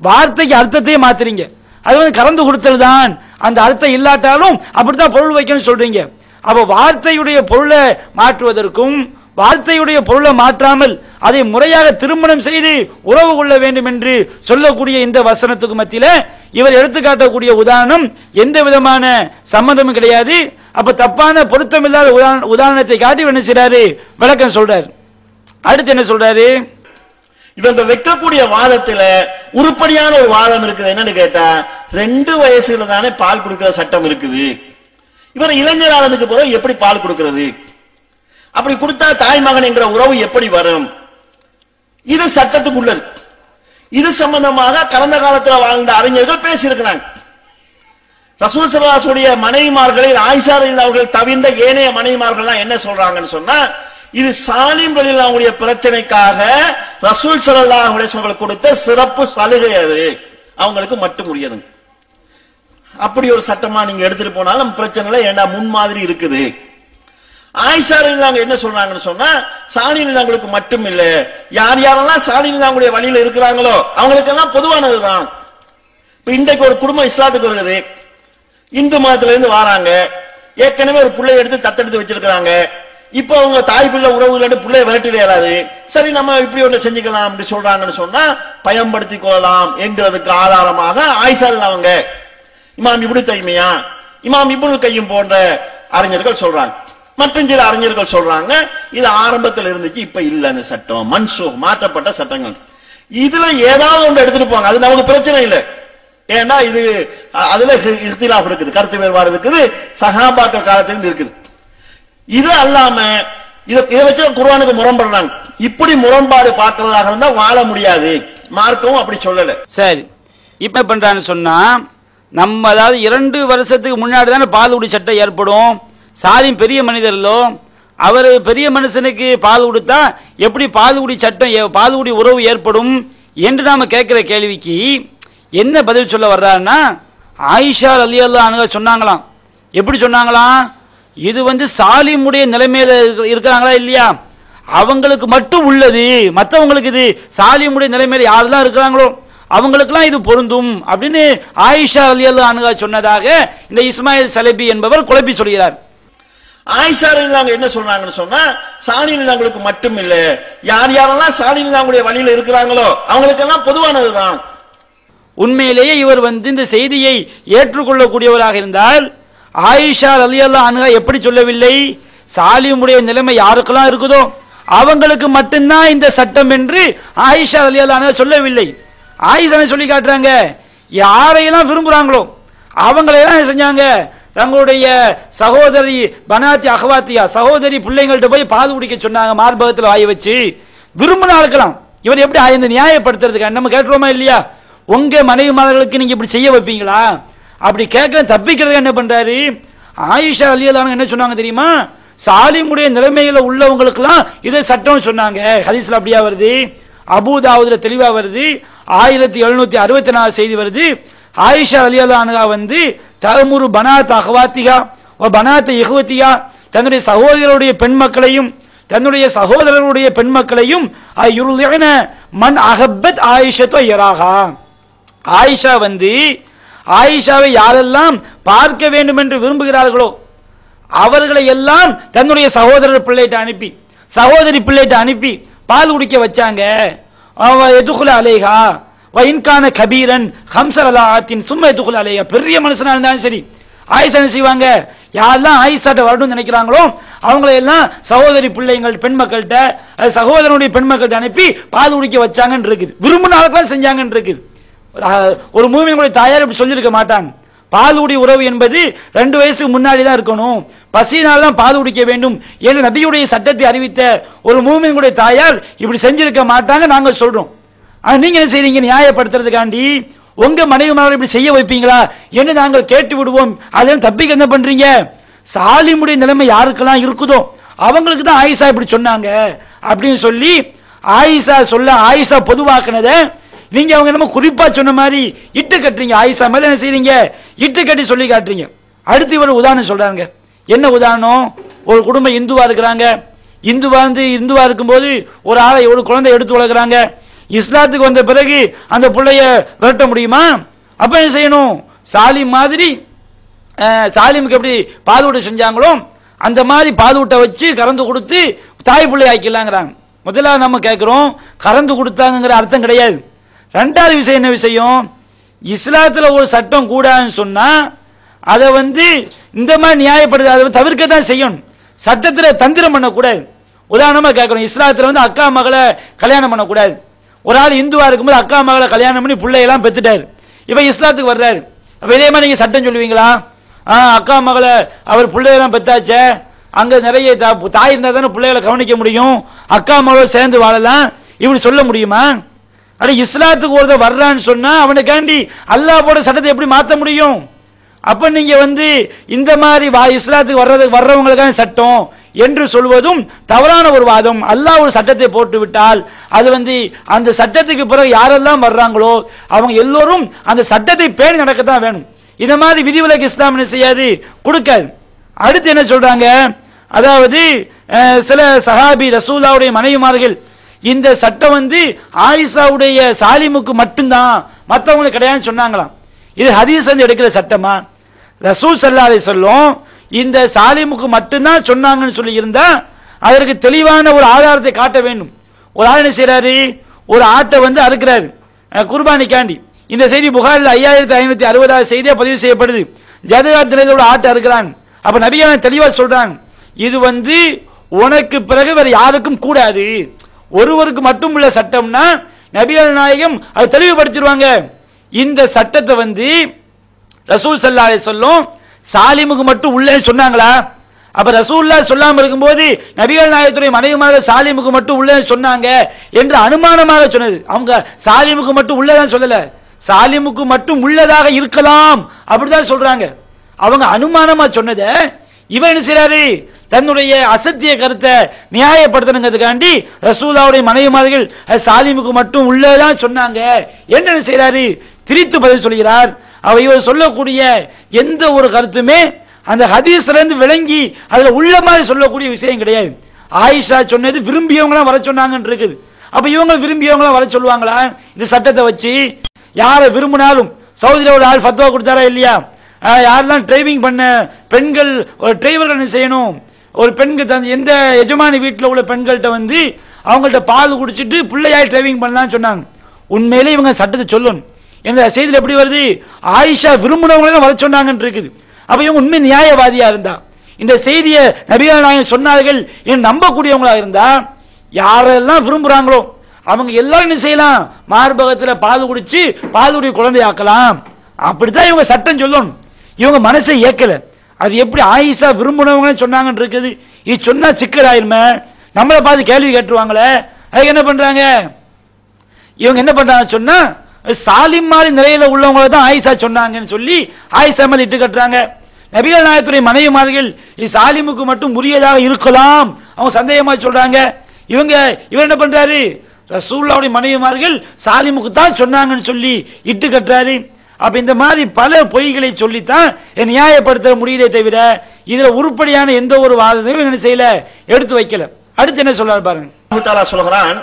வார்த்தைக்கு அர்த்தத்தையே மாத்துறீங்க. அது கலந்து கொடுத்தல் தான், அந்த அர்த்தம் இல்லாட்டாலும் அப்படித்தான் பொருள் வைக்கணும்னு சொல்றீங்க. அப்ப வார்த்தையுடைய பொருளை மாற்றுவதற்கும் வார்த்தையுடைய பொருளை மாற்றாமல் அதை முறையாக திருமணம் செய்து உறவு கொள்ள வேண்டும் என்று சொல்லக்கூடிய இந்த வசனத்துக்கு மத்தியில இவர் எடுத்துக்காட்டக்கூடிய உதாரணம் எந்த விதமான சம்பந்தமும் கிடையாது. அப்ப தப்பான பொருத்தம் இல்லாத உதாரணத்தை காட்டி என்ன செய்றாரு, விளக்கம் சொல்றாரு. அடுத்து என்ன சொல்றாரு, இவங்க வைக்கக்கூடிய வாதத்துல உருப்படியான ஒரு வாதம் இருக்குது. என்னன்னு கேட்டா 2 வயசுல தானே பால் கொடுக்கிற சட்டம் இருக்குது. இவர் இளைஞரானதுக்கு பிறகு எப்படி பால் கொடுக்கிறது, அப்படி கொடுத்தா தாய் மகன் என்கிற உறவு எப்படி வரும்? இது சட்டத்துக்கு உள்ளது. இது சம்பந்தமாக கடந்த காலத்தில் வாழ்ந்த அறிஞர்கள் பேசியிருக்கிறாங்க. ரசூல் ஸல்லல்லாஹு அலைஹி வஸல்லம் மனைவிமார்களில் ஆயிஷா ரலியல்லாஹு அவர்கள் தவிர்ந்த ஏனைய மனைவிமார்கள் என்ன சொல்றாங்கன்னு சொன்னா, இது சாலிம் ரலியல்லாஹுடைய பிரச்சனைக்காக ரசூல் ஸல்லல்லாஹு அலைஹி வஸல்லம் கொடுத்த சிறப்பு சலுகை, அது அவங்களுக்கு மட்டும் உரியது. அப்படி ஒரு சட்டமா நீங்க எடுத்துட்டு போனாலும் பிரச்சனை ஏண்டா முன்மாதிரி இருக்குது. ஆயிஷா ரலியல்லாஹு என்ன சொல்றாங்கன்னு சொன்னா, சாலிம் ரலியல்லாஹுக்கு மட்டும் இல்ல, யார் யாரெல்லாம் சாலிம் ரலியல்லாஹுடைய வழியில இருக்கிறாங்களோ அவங்களுக்கெல்லாம் பொதுவானதுதான். இப்ப இன்றைக்கு ஒரு குடும்பம் இஸ்லாத்துக்கு வருது, இந்து மதத்துல இருந்து வராங்க, ஏற்கனவே ஒரு பிள்ளை எடுத்து தத்தெடுத்து வச்சிருக்காங்க. இப்ப அவங்க தாய் பிள்ளை உறவுகளோட பிள்ளைய விரட்டிட இயலாது. சரி நம்ம இப்படி ஒண்ணு செஞ்சுக்கலாம் அப்படி சொல்றாங்கன்னு சொன்னா பயன்படுத்திக் கொள்ளலாம் என்கிறதுக்கு ஆதாரமாக ஆயிஷா அவங்க இமாம் இப்னு தைமியா, இமாம் இப்னுல் கையும் போன்ற அறிஞர்கள் சொல்றாங்க. மற்றும் சில அறிஞர்கள் சொல்றாங்க இது ஆரம்பத்தில் இருந்துச்சு, இப்ப இல்ல, அந்த சட்டம் மன்சூக் மாற்றப்பட்ட சட்டங்கள். இதுல ஏதாவது ஒன்று எடுத்துட்டு போங்க, அது நமக்கு பிரச்சனை இல்லை. ஏன்னா இது அதுல இஹ்திலாஃப் இருக்குது, கருத்து வேறுபாடு இருக்குது, சஹாபாக்கள் காலத்திலிருந்து இருக்குது. இது அல்லாம இதை வச்சு குர்ஆனுக்கு முரண்படுறாங்க. இப்படி முரண்பாடு பார்க்கிறதாக இருந்தா வாழ முடியாது, மார்க்கவும் அப்படி சொல்லல. சரி, இப்ப பண்றான்னு சொன்னா நம்ம அதாவது 2 வருஷத்துக்கு முன்னாடி தானே பால்குடி சட்டம் ஏற்படும். சாலிம் பெரிய மனிதர்களோ, அவர் பெரிய மனுஷனுக்கு பால் கொடுத்தா எப்படி பால்குடி சட்டம் பால்குடி உறவு ஏற்படும் என்று நாம கேட்கிற கேள்விக்கு என்ன பதில் சொல்ல வர்றாருன்னா, ஆயிஷா ரலியல்லாஹு அன்ஹா சொன்னாங்களாம். எப்படி சொன்னாங்களாம், இது சாலிமுடைய நிலைமையில இருக்கிறாங்களா இல்லையா, அவங்களுக்கு மட்டும் உள்ளது, மற்றவங்களுக்கு இது சாலிமுடைய நிலைமையில யாரெல்லாம் இருக்கிறாங்களோ அவங்களுக்கெல்லாம் இது பொருந்தும் அப்படின்னு ஆயிஷா ரலியல்லாஹு அன்ஹா சொன்னதாக இந்த இஸ்மாயில் சலபி என்பவர் குழப்பி சொல்கிறார். ஆயிஷா ரலியல்லாஹு என்ன சொல்றாங்கன்னு சொன்னா, சாலிம் ரலியல்லாஹுக்கு மட்டும் இல்ல, யார் யாரெல்லாம் சாலிம் ரலியல்லாஹுடைய வழியில இருக்கிறாங்களோ அவங்களுக்கெல்லாம் பொதுவானதுதான். உண்மையிலேயே இவர் இந்த செய்தியை ஏற்றுக்கொள்ளக்கூடியவராக இருந்தால் ஆயிஷா ரலியல்லாஹு அன்ஹா எப்படி சொல்லவில்லை, சாலிமுடைய நிலைமை யாருக்கெல்லாம் இருக்குதோ அவங்களுக்கு மட்டும்தான் இந்த சட்டம் என்று ஆயிஷா ரலியல்லாஹு அன்ஹா சொல்லவில்லை. ஆயிஷா சொல்லி காட்டுறாங்க, யாரையெல்லாம் விரும்புறாங்களோ அவங்களையெல்லாம் செஞ்சாங்க, தங்களுடைய சகோதரி பனாத்தி அகவாத்தியா சகோதரி பிள்ளைங்கள்ட்ட போய் பாது குடிக்க சொன்னாங்க, மார்பகத்தில் வாய வச்சு. விரும்பின ஆளுக்கலாம். இவர் எப்படி ஆய்ந்து நியாயப்படுத்துறதுக்கு நம்ம கேட்டுருவோமா இல்லையா, உங்க மனைவிமார்களுக்கு நீங்க இப்படி செய்ய வைப்பீங்களா, அப்படி கேட்க தப்பிக்கிறதுக்கு என்ன பண்றாரு, ஆயிஷா ரலியல்லாஹு அன்ஹா என்ன சொன்னாங்க தெரியுமா, சாலிமுடைய நிலைமையில உள்ளவங்களுக்கெல்லாம் இதை சட்டம் சொன்னாங்க. ஹதீஸ்ல அப்படியா வருது, அபூதாவுதுல தெளிவா வருது, 1764 செய்தி வருது. ஆயிஷா ரலியல்லாஹு அன்ஹா தமுரு பனாத் அஹ்வாத்திகா வ பனாத் இஹ்வத்தியா, தன்னுடைய சகோதரருடைய பெண் மக்களையும் தன்னுடைய சகோதரருடைய பெண் மக்களையும் யுர்லின மன் அஹப்பத் ஆயிஷத்து யராஹா, ஆயிஷா ஆயிஷாவை யாரெல்லாம் பார்க்க வேண்டும் என்று விரும்புகிறார்களோ அவர்களை எல்லாம் தன்னுடைய சகோதரர் பிள்ளைகிட்ட அனுப்பி சகோதரி பிள்ளைகிட்ட அனுப்பி பால் குடிக்க வச்சாங்க. எதுகுல அலைஹா வைன்கான கபீரன் ஹம்சரலாத்தின் சும்மா எதுகுல அலைஹா, பெரிய மனுஷனா இருந்தாலும் சரி ஆயிஷா என்ன செய்வாங்க, யாரெல்லாம் ஆயிஷாட்ட வரணும்னு நினைக்கிறாங்களோ அவங்களை எல்லாம் சகோதரி பிள்ளைங்கள் பெண் மக்கள்கிட்ட சகோதரனுடைய பெண் மக்கள்கிட்ட அனுப்பி பால் குடிக்க வச்சாங்கன்னு இருக்குது. விரும்பின ஆளுக்கெல்லாம் செஞ்சாங்கன்னு இருக்குது. ஒரு மூமினுடைய தாயார் இப்படி சொல்லியிருக்க மாட்டாங்க. பாலுடைய உறவு என்பது 2 வயசுக்கு முன்னாடி தான் இருக்கணும், பசியினால் தான் பால் குடிக்க வேண்டும் என்று நபியுடைய சட்டத்தை அறிவித்த ஒரு மூமினுடைய தாயார் இப்படி செஞ்சிருக்க மாட்டாங்க நாங்க சொல்றோம். நீங்க என்ன செய்றீங்க? நியாயப்படுத்துறதுக்காண்டி உங்க மனைவிமாரை இப்படி செய்ய வைப்பீங்களா என்று நாங்கள் கேட்டு விடுவோம். அதெல்லாம் தப்பிக்க என்ன பண்றீங்க? சாலிமுடைய நிலைமை யாருக்கெல்லாம் இருக்குதோ அவங்களுக்கு தான் ஆயிஷா இப்படி சொன்னாங்க அப்படின்னு சொல்லி ஆயிஷா சொல்ல ஆயிஷா பொதுவாக்குனத நீங்க அவங்க நம்ம குறிப்பா சொன்ன மாதிரி இட்டு கட்டுறீங்க. ஆயிஷா மேல என்ன செய்றீங்க? இட்டு கட்டி சொல்லி காட்டுறீங்க. அடுத்து இவர் உதாரணம் சொல்றாங்க. என்ன உதாரணம்? ஒரு குடும்பம் இந்துவா இருக்கிறாங்க. இந்துவா இருக்கும்போது ஒரு ஆளை ஒரு குழந்தை எடுத்து வளர்க்குறாங்க. இஸ்லாத்துக்கு வந்த பிறகு அந்த பிள்ளைய விரட்ட முடியுமா? அப்ப என்ன செய்யணும்? சாலிம் மாதிரி சாலிமுக்கு எப்படி பாதுகாட்டு செஞ்சாங்களோ அந்த மாதிரி பாதுகாட்டை வச்சு கறந்து கொடுத்து தாய் பிள்ளை ஆக்கிடலாங்கிறாங்க. முதல்ல நம்ம கேட்கிறோம், கறந்து கொடுத்தாங்கிற அர்த்தம் கிடையாது. 2வது விஷயம் என்ன விஷயம்? இஸ்லாத்துல ஒரு சட்டம் கூடாதுன்னு சொன்னா அதை இந்த மாதிரி நியாயப்படுது, அதை தவிர்க்க தான் செய்யணும். சட்டத்தில் தந்திரம் பண்ணக்கூடாது. உதாரணமா கேட்கிறோம், இஸ்லாத்துல அக்கா மகளை கல்யாணம் பண்ணக்கூடாது. ஒரு ஆள் இந்துவா இருக்கும்போது அக்கா மகளை கல்யாணம் பண்ணி பிள்ளையெல்லாம் பெத்துட்டாரு. இப்ப இஸ்லாத்துக்கு வர்றாரு. அப்ப இதே மாதிரி நீங்க சட்டம் சொல்லுவீங்களா? அக்கா மகளை அவர் பிள்ளையெல்லாம் பெத்தாச்சே, அங்க நிறைய தாய் இருந்தா தானே பிள்ளைகளை கவனிக்க முடியும், அக்கா மகளோட சேர்ந்து வாழலாம், இப்படி சொல்ல முடியுமா? அட இஸ்லாத்துக்கு ஒருத்தர் வர்றான்னு சொன்னா அவனுக்காண்டி அல்லாஹ் போட சட்டத்தை எப்படி மாற்ற முடியும்? அப்ப நீங்க இந்த மாதிரி இஸ்லாத்துக்கு வர்றவங்களுக்கான சட்டம் என்று சொல்வதும் தவறான ஒரு வாதம். அல்லாஹ் ஒரு சட்டத்தை போட்டு விட்டால் அது அந்த சட்டத்துக்கு பிறகு யாரெல்லாம் வர்றாங்களோ அவங்க எல்லோரும் அந்த சட்டத்தை பேணி நடக்கத்தான் வேணும். இந்த மாதிரி விதிவிலக்கு இஸ்லாம் என்ன செய்யாது, கொடுக்காது. அடுத்து என்ன சொல்றாங்க? அதாவது சில சஹாபி ரசூலுல்லாஹ்வுடைய மனைவிமார்கள் இந்த சட்டம் ஆயிஷாவுடைய சாலிமுக்கு மட்டும்தான், மற்றவங்களுக்கு கிடையாதுன்னு சொன்னாங்களாம். இது ஹதீஸ் எடுக்கிற சட்டமா? ரசூல் ஸல்லல்லாஹு அலைஹி வஸல்லம் இந்த சாலிமுக்கு மட்டும்தான் சொன்னாங்கன்னு சொல்லி இருந்தா அதற்கு தெளிவான ஒரு ஆதாரத்தை காட்ட வேண்டும். ஒரு ஆள் என்ன செய்யறாரு? ஒரு ஆட்டை அறுக்கிறாரு குர்பானிக்காண்டி. இந்த செய்தி புகாரில் 5560வது செய்தியா பதிவு செய்யப்படுது. ஜதகாத் நிலையில ஆட்டை அறுக்கிறான். அப்ப நபியான தெளிவா சொல்றாங்க, இது உனக்கு பிறகு வேற யாருக்கும் கூடாது, ஒருவருக்கு மட்டும் உள்ள சட்டம்னா நபிகள் நாயகம் அதை தெளிவுபடுத்திடுவாங்க. இந்த சட்டத்தை ரசூல் ஸல்லல்லாஹு அலைஹி வஸல்லம் சாலிமுக்கு மட்டும் உள்ளேன்னு சொன்னாங்களா? அப்ப ரசூலுல்லாஹ் சொல்லாம இருக்கும்போது நபிகள் நாயகத்துடைய மனைவிமார்கள் சாலிமுக்கு மட்டும் உள்ளேன்னு சொன்னாங்க என்று அனுமானமாக சொன்னது. அவங்க சாலிமுக்கு மட்டும் உள்ளதான் சொல்லல, சாலிமுக்கு மட்டும் உள்ளதாக இருக்கலாம் அப்படிதான் சொல்றாங்க. அவங்க அனுமானமா சொன்னத இவன் என்ன செய்யறாரு? தன்னுடைய அசத்திய கருத்தை நியாயப்படுத்தணுங்கிறதுக்காண்டி ரசூலுல்லாஹ்வுடைய மனைவிமார்கள் சாலிமுக்கு மட்டும் உள்ளதான் சொன்னாங்க என்ன செய்யறாரு? திரித்து பதில் சொல்கிறார். இவர் சொல்லக்கூடிய எந்த ஒரு கருத்துமே அந்த ஹதீஸ்ல இருந்து விளங்கி அதுல உள்ள மாதிரி சொல்லக்கூடிய விஷயம் கிடையாது. ஆயிஷா சொன்னது விரும்பியவங்களாம் வர சொன்னாங்கன்னு இருக்குது. அப்ப இவங்க விரும்பியவங்களாம் வர சொல்லுவாங்களா? இந்த சட்டத்தை வச்சு யாரை விரும்பினாலும் சவுதியில ஒரு ஆள் ஃபத்வா கொடுத்தாரா இல்லையா? யாரெல்லாம் டிரைவிங் பண்ண பெண்கள் டிரைவர்கள் என்ன செய்யணும்? ஒரு பெண்கள் எந்த எஜமானி வீட்டில் உள்ள பெண்கள்கிட்ட அவங்கள்ட்ட பால் குடிச்சிட்டு பிள்ளையாய் டிரைவிங் பண்ணலாம்னு சொன்னாங்க. உண்மையிலே இவங்க சட்டத்தை சொல்லணும். என்ற செய்தியில் எப்படி வருது? ஆயிஷா விரும்பினவங்களை தான் வர சொன்னாங்கன்னு இருக்குது. அப்ப இவங்க உண்மை நியாயவாதியா இருந்தா, இந்த செய்தியை நபிகள் நாயகம் சொன்னார்கள் என்று நம்பக்கூடியவங்களா இருந்தா, யாரெல்லாம் விரும்புறாங்களோ அவங்க எல்லாரும் என்ன செய்யலாம்? மார்பகத்தில் பால் குடிச்சு பாலுடைய குழந்தையாக்கலாம். அப்படித்தான் இவங்க சட்டம் சொல்லணும். இவங்க மனசை ஏக்கல. அது எப்படி ஆயிஷா விரும்பினவங்க சொன்னாங்கன்னு இருக்குது? இது சொன்னா சிக்கலாயிருமே, நம்மளை பார்த்து கேள்வி கேட்டுருவாங்களே. அதுக்கு என்ன பண்றாங்க இவங்க? என்ன பண்றாங்க சொன்னா சாலிம் மாதிரி நிலையில உள்ளவங்களை தான் ஆயிஷா சொன்னாங்கன்னு சொல்லி ஆயிஷா மேல இட்டு கட்டுறாங்க. நபிகள் நாயகத்துடைய மனைவிமார்கள் இது சாலிமுக்கு மட்டும் உரியதாக இருக்கலாம் அவங்க சந்தேகமா சொல்றாங்க. இவர் என்ன பண்றாரு? ரசூலுல்லாஹ்வுடைய மனைவிமார்கள் சாலிமுக்கு தான் சொன்னாங்கன்னு சொல்லி இட்டு கட்டுறாரு. அப்ப இந்த மாதிரி பல பொய்களை சொல்லித்தான் நியாயப்படுத்த முடியதே தவிர இதுல உருப்படியான எந்த ஒரு வாதத்தையும் என்ன செய்யல, எடுத்து வைக்கல. அடுத்து என்ன சொல்றாரு பாருங்க. அல்லாஹ் தஆலா சொல்றான்,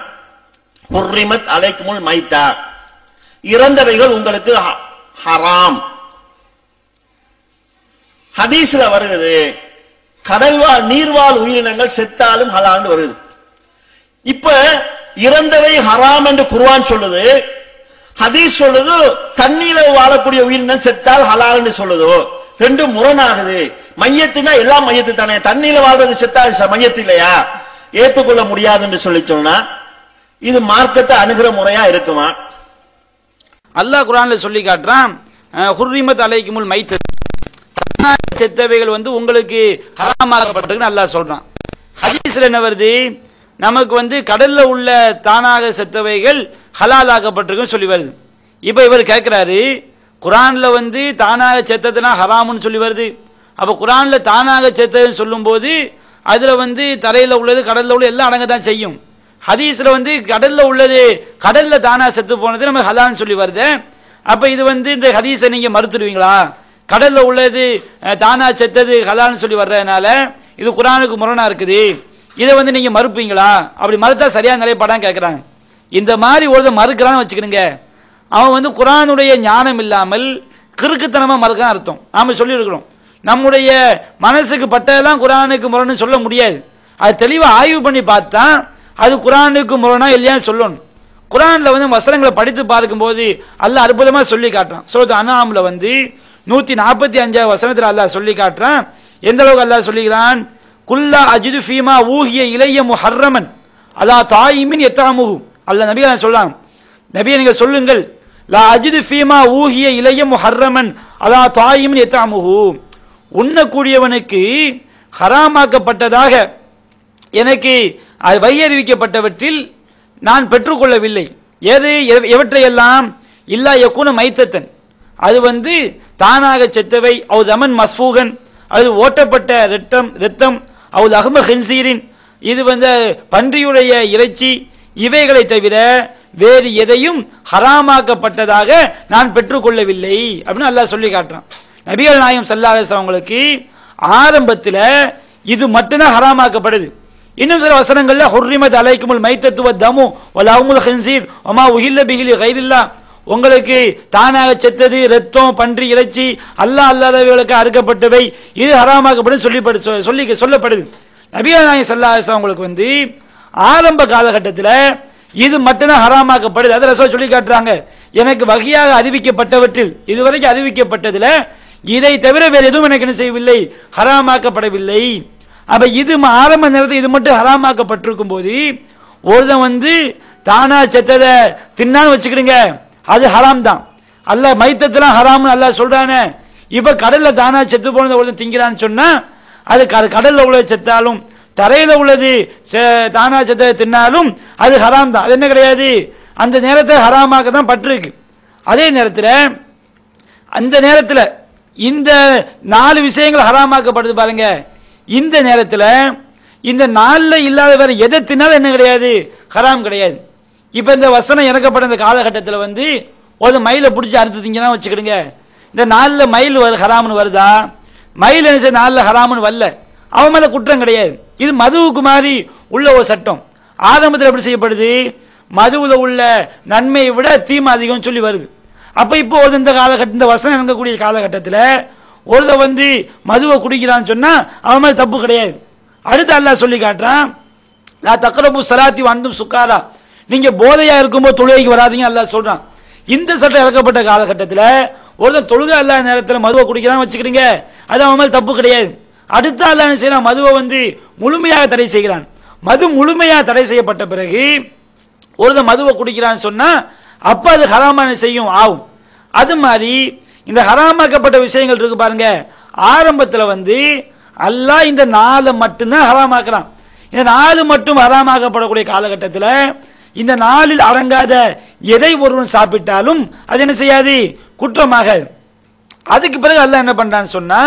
ஹுர்ரிமத் அலைக்குமுல் மைத்தா, இறந்தவைகள் உங்களுக்கு ஹராம். ஹதீஸ்ல வருகிறது, கடல்வாழ் நீர்வாழ் உயிரினங்கள் செத்தாலும் ஹலால்னு வருது. இப்ப இறந்தவை ஹராம் என்று குர்ஆன் சொல்லுது, ஹதீஸ் சொல்லுது தண்ணீர வாழக்கூடிய உயிரினம் செத்தால் ஹலால்னு சொல்லுது. ரெண்டும் முரணாகுது. மையத்துனா எல்லாம் மையத்து தானே, தண்ணீர வாழ்றது செத்தா மையத்து இல்லையா? ஏற்றுக்கொள்ள முடியாது என்று சொல்லி சொன்னா இது மார்க்கத்தை அணுகிற முறையா இருக்குமா? அல்லாஹ் குர்ஆன்ல சொல்லி காட்டுறான், ஹுர்ரிமத் அலைக்குமுல் மைத்தத், செத்தவைகள் வந்து உங்களுக்கு ஹராமாக்கப்பட்டிருக்குன்னு அல்லாஹ் சொல்றான். ஹதீஸ்ல என்ன வருது? நமக்கு கடல்ல உள்ள தானாக செத்தவைகள் ஹலாலாக்கப்பட்டிருக்குன்னு சொல்லி வருது. இப்ப இவர் கேட்கிறாரு, குரான்ல தானாக செத்ததுனா ஹராம்னு சொல்லி வருது. அப்ப குரான்ல தானாக செத்ததுன்னு சொல்லும் போது அதுல தரையில உள்ளது கடல்ல உள்ள எல்லாம் அடங்கத்தான் செய்யும். ஹதீஸ்ல கடல்ல உள்ளது கடல்ல தானா செத்து போனது நம்ம ஹலான்னு சொல்லி வருது. அப்ப இது இந்த ஹதீஸை நீங்க மறுத்துடுவீங்களா? கடல்ல உள்ளது தானா செத்தது ஹலான்னு சொல்லி வர்றதுனால இது குரானுக்கு முரணா இருக்குது, இதை நீங்க மறுப்பீங்களா? அப்படி மறுத்தா சரியான நிலைப்பாடான்னு கேட்கிறாங்க. இந்த மாதிரி ஒரு மறுக்கிறான்னு வச்சுக்கிடுங்க, அவன் குரானுடைய ஞானம் இல்லாமல் கிறுக்குத்தனமா மறுக்கான் அர்த்தம். நாம சொல்லி இருக்கிறோம், நம்முடைய மனசுக்கு பட்டதெல்லாம் குரானுக்கு முரணு சொல்ல முடியாது. அது தெளிவா ஆய்வு பண்ணி பார்த்தா அது குரானுக்கு முரணா இல்லையான்னு சொல்லணும். குரான்ல வசனங்களை படித்து பார்க்கும் போது அல்லாஹ் அற்புதமா சொல்லி காட்டுறான். சூரத் அன்ஆம்ல 145 வசனத்துல அல்லாஹ் சொல்லி காட்டுறான். எந்த அளவுக்கு அல்லாஹ் சொல்லிக்கிறான்? குல்லா அஜிது ஃபீமா ஊஹிய இலைய முஹர்ரமன் அலா தாயிமின் யத்அமுஹு. அல்லாஹ் நபியே சொல்றான், நபியே நீங்க சொல்லுங்கள், லா அஜிது ஃபீமா ஊஹிய இலைய முஹர்ரமன் அலா தாயிமின் யத்அமுஹு, உண்ணக்கூடியவனுக்கு ஹராமாக்கப்பட்டதாக எனக்கு வையறிவிக்கப்பட்டவற்றில் நான் பெற்றுக்கொள்ளவில்லை. எது எவற்றையெல்லாம்? இல்லா யகுன மைத்தத்தன், அது தானாக செத்தவை, அவு தமன் மஸ்ஃபூகன், அது ஓட்டப்பட்ட இரத்தம், அவு அஹ்ம ஹின்சீரின், இது பன்றியுடைய இறைச்சி, இவைகளை தவிர வேறு எதையும் ஹராமாக்கப்பட்டதாக நான் பெற்றுக்கொள்ளவில்லை அப்படின்னு அல்லாஹ் சொல்லி காட்டுறான். நபிகள் நாயகம் ஸல்லல்லாஹு அலைஹி வஸல்லம் அவங்களுக்கு ஆரம்பத்தில் இது மட்டும்தான் ஹராமாக்கப்படுது. இன்னும் சில வசனங்கள்ல ஹுர்ரிமத் அலைக்குமுல் மைத்தத்து வத்தமு வலஹ்முல் ஹின்சீர் வமா உஹில்ல பிஹி லிகைரில்லாஹ், உங்களுக்கு தானாக செத்தது, இரத்தம், பன்றி இறைச்சி, அல்லாஹ் அல்லாதவைகளுக்கு அறுக்கப்பட்டவை, இது ஹராமாக்கப்படும் சொல்லப்படுது. நபிகள் நாயகம் ஸல்லல்லாஹு அலைஹி வஸல்லம் அவங்களுக்கு ஆரம்ப காலகட்டத்தில் இது மட்டும்தான் ஹராமாக்கப்படுது. அதை ரசூல் சொல்லி காட்டுறாங்க, எனக்கு வகையாக அறிவிக்கப்பட்டவற்றில் இதுவரைக்கும் அறிவிக்கப்பட்டதுல இதை தவிர வேறு எதுவும் எனக்கு என்ன செய்யவில்லை, ஹராமாக்கப்படவில்லை. அப்ப இது ஆரம்ப நேரத்தில் இது மட்டும் ஹராமாக்கப்பட்டிருக்கும் போது ஒருத்தன் தானா செத்ததை தின்னான்னு வச்சுக்கிடுங்க, அது ஹராம் தான். அல்லாஹ் மைத்தத்தெல்லாம் ஹராம்னு அல்லாஹ் சொல்றானே. இப்ப கடல்ல தானா செத்து போனதை ஒருத்தன் திங்கிறான்னு சொன்னா அது கடல்ல உள்ளது செத்தாலும் தரையில உள்ளது தானா செத்ததை தின்னாலும் அது ஹராம் தான். அது என்ன கிடையாது, அந்த நேரத்தை ஹராமாக தான் பட்டிருக்கு. அதே நேரத்தில் அந்த நேரத்தில் இந்த 4 விஷயங்கள் ஹராமாக்கப்படுது பாருங்க. இந்த நேரத்தில் இந்த 4ல இல்லாத வேற எதை தின்னாலும் என்ன கிடையாது, ஹராம் கிடையாது. இப்ப இந்த வசனம் இறக்கப்பட்ட இந்த காலகட்டத்தில் ஒரு மயிலை பிடிச்சி அறுத்து திங்கன்னா வச்சுக்கிடுங்க, இந்த 4ல மயில் ஹராம்னு வருதா? மயில் என்ன 4ல ஹராம்னு வரல, அவன் மேல குற்றம் கிடையாது. இது மதுவுக்கு மாதிரி உள்ள ஒரு சட்டம். ஆரம்பத்தில் எப்படி செய்யப்படுது, மதுவுல உள்ள நன்மையை விட தீமை அதிகம் சொல்லி வருது. அப்ப இப்போ இந்த காலகட்ட இந்த வசனம் இறங்கக்கூடிய காலகட்டத்தில் ஒருத மதுவை குடிக்கிறான்னு சொன்னா அவன் மேல தப்பு கிடையாது. அடுத்து அல்லாஹ் சொல்லி காட்டுறான், லா தக்ரபு ஸலாத்தி வஅன்தும் சுக்காரா, நீங்க போதையா இருக்கும்போது தொழுகைக்கு வராதீங்க அல்லாஹ் சொல்றான். இந்த சட்டம் இறக்கப்பட்ட காலகட்டத்தில் ஒருத்தன் தொழுகை அல்லாத நேரத்தில் மதுவை குடிக்கிறான்னு வச்சுக்கிறீங்க, அது அவன் மேல தப்பு கிடையாது. அடுத்த அல்லாஹ் என்ன செய்யறான், மதுவை முழுமையாக தடை செய்கிறான். மது முழுமையாக தடை செய்யப்பட்ட பிறகு ஒருத்தன் மதுவை குடிக்கிறான்னு சொன்னா அப்ப அது ஹராமான செய்யும் ஆகும். அது மாதிரி இந்த ஹராமாக்கப்பட்ட விஷயங்கள் இருக்கு பாருங்க. ஆரம்பத்தில் அல்லாஹ் இந்த 4 மட்டும்தான் ஹராமாக்குறான். இந்த 4 மட்டும் ஹராமாக்கப்படக்கூடிய காலகட்டத்தில் இந்த 4ல் அடங்காத எதை ஒருவன் சாப்பிட்டாலும் அது என்ன செய்யாது, குற்றமாகாது. அதுக்கு பிறகு அல்லாஹ் என்ன பண்றான்னு சொன்னா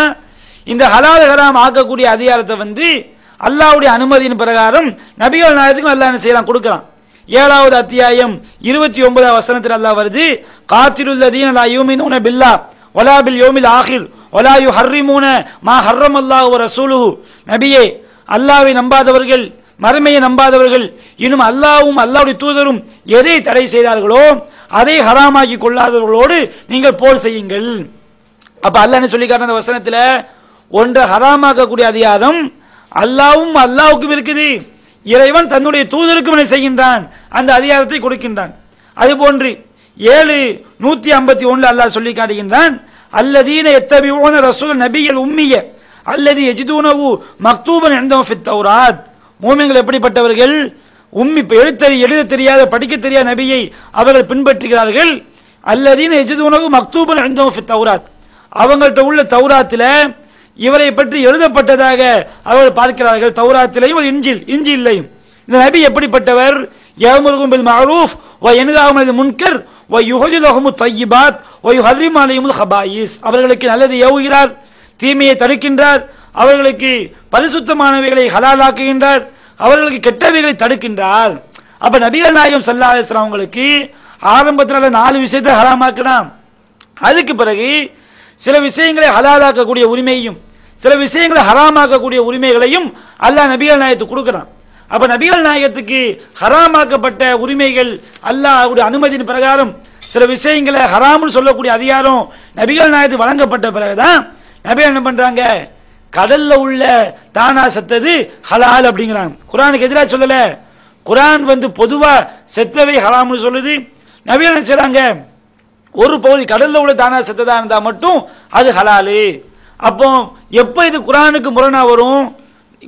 இந்த ஹலால் ஹராம் ஆக்கக்கூடிய அதிகாரத்தை அல்லாஹ்வுடைய அனுமதியின் பிரகாரம் நபிகள் நாயகத்துக்கும் அல்லாஹ் என்ன செய்யறான், கொடுக்கறான். 7வது அத்தியாயம் 29வது வசனத்தில் அல்லாஹ் வருது, காத்திலுல் லதீன லா யூமினூன பில்லாஹ் வலா பில் யௌமில் ஆகிர் வலா யுஹர்ரிமூன மா ஹர்ரமல்லாஹு வ ரசூலுஹு, நபியே அல்லாஹ்வை நம்பாதவர்கள், மறுமையை நம்பாதவர்கள், இன்னும் அல்லாஹ்வும் அல்லாஹ்வுடைய தூதரும் எதை தடை செய்தார்களோ அதை ஹராமாக்கி கொள்ளாதவர்களோடு நீங்கள் போர் செய்யுங்கள். அப்ப அல்லாஹ் என்ன சொல்லி காட்டுற அந்த வசனத்தில், ஒன்றை ஹராமாக்கக்கூடிய அதிகாரம் அல்லாஹ்வும் அல்லாஹ்வுக்கும் இருக்குது, இறைவன் தன்னுடைய தூதருக்கும் என்ன செய்கின்றான், அந்த அதிகாரத்தை கொடுக்கின்றான். அது போன்று 7:151 அல்லாஹ் சொல்லி காட்டுகின்றான், அல்லதீன யத்தபிஊன ரசூல் நபியல் உம்மிய அல்லதி யஜிதூனஹு மக்தூபன் இன்தஹும் ஃபித் தௌராத், மூமின்கள் எப்படிப்பட்டவர்கள், எழுத தெரியாத படிக்க தெரியாத நபியை அவர்கள் பின்பற்றுகிறார்கள், அல்லதீன யஜிதுனஹு மக்தூபன் இன்தஹும் ஃபி தௌராத், அவங்கள்ட்ட உள்ள தௌராத்தில இவரை பற்றி எழுதப்பட்டதாக அவர்கள் பார்க்கிறார்கள். தௌராத்திலையும் இன்ஜீல்லையும். இந்த நபி எப்படிப்பட்டவர்? யஅமுருஹும் பில் மஅரூஃப் வ யன்ஹாஹும் அனில் முன்கர் வ யுஹில்லு லஹுமுத் தய்யிபாத் வ யுஹர்ரிமு அலைஹிமுல் ஹபாயிஸ், அவர்களுக்கு நல்லதை ஏவுகிறார், தீமையை தடுக்கின்றார், அவர்களுக்கு பரிசுத்தமானவைகளை ஹலாலாக்குகின்றார், அவர்களுக்கு கெட்டவைகளை தடுக்கின்றார். அப்ப நபிகள் நாயகம் ஸல்லல்லாஹு அலைஹி வஸல்லம் அவங்களுக்கு ஆரம்பத்தில் 4 விஷயத்தை ஹராமாக்குறான். அதுக்கு பிறகு சில விஷயங்களை ஹலாலாக்கக்கூடிய உரிமையும் சில விஷயங்களை ஹராமாக்கக்கூடிய உரிமைகளையும் அல்லாஹ் நபிகள் நாயகத்துக்கு கொடுக்கிறான். அப்ப நபிகள் நாயகத்துக்கு ஹராமாக்கப்பட்ட உரிமைகள் அல்லாஹ்வுடைய அனுமதியின் பிரகாரம் சில விஷயங்களை ஹராம்னு சொல்லக்கூடிய அதிகாரம் நபிகள் நாயகத்துக்கு வழங்கப்பட்ட பிறகுதான் நபிகள் என்ன பண்றாங்க? கடல்ல உள்ள தானா செத்தது ஹலால் அப்படிங்கிறாங்க. குர்ஆனுக்கு எதிராக சொல்லல. குர்ஆன் பொதுவா செத்தவை ஹராம்னு சொல்லுது. நபிகள் என்ன செய்றாங்க? ஒரு பகுதி கடல்ல உள்ள தானா செத்ததா இருந்தா மட்டும் அது ஹலாலு. அப்போ எப்ப இது குர்ஆனுக்கு முரணா வரும்?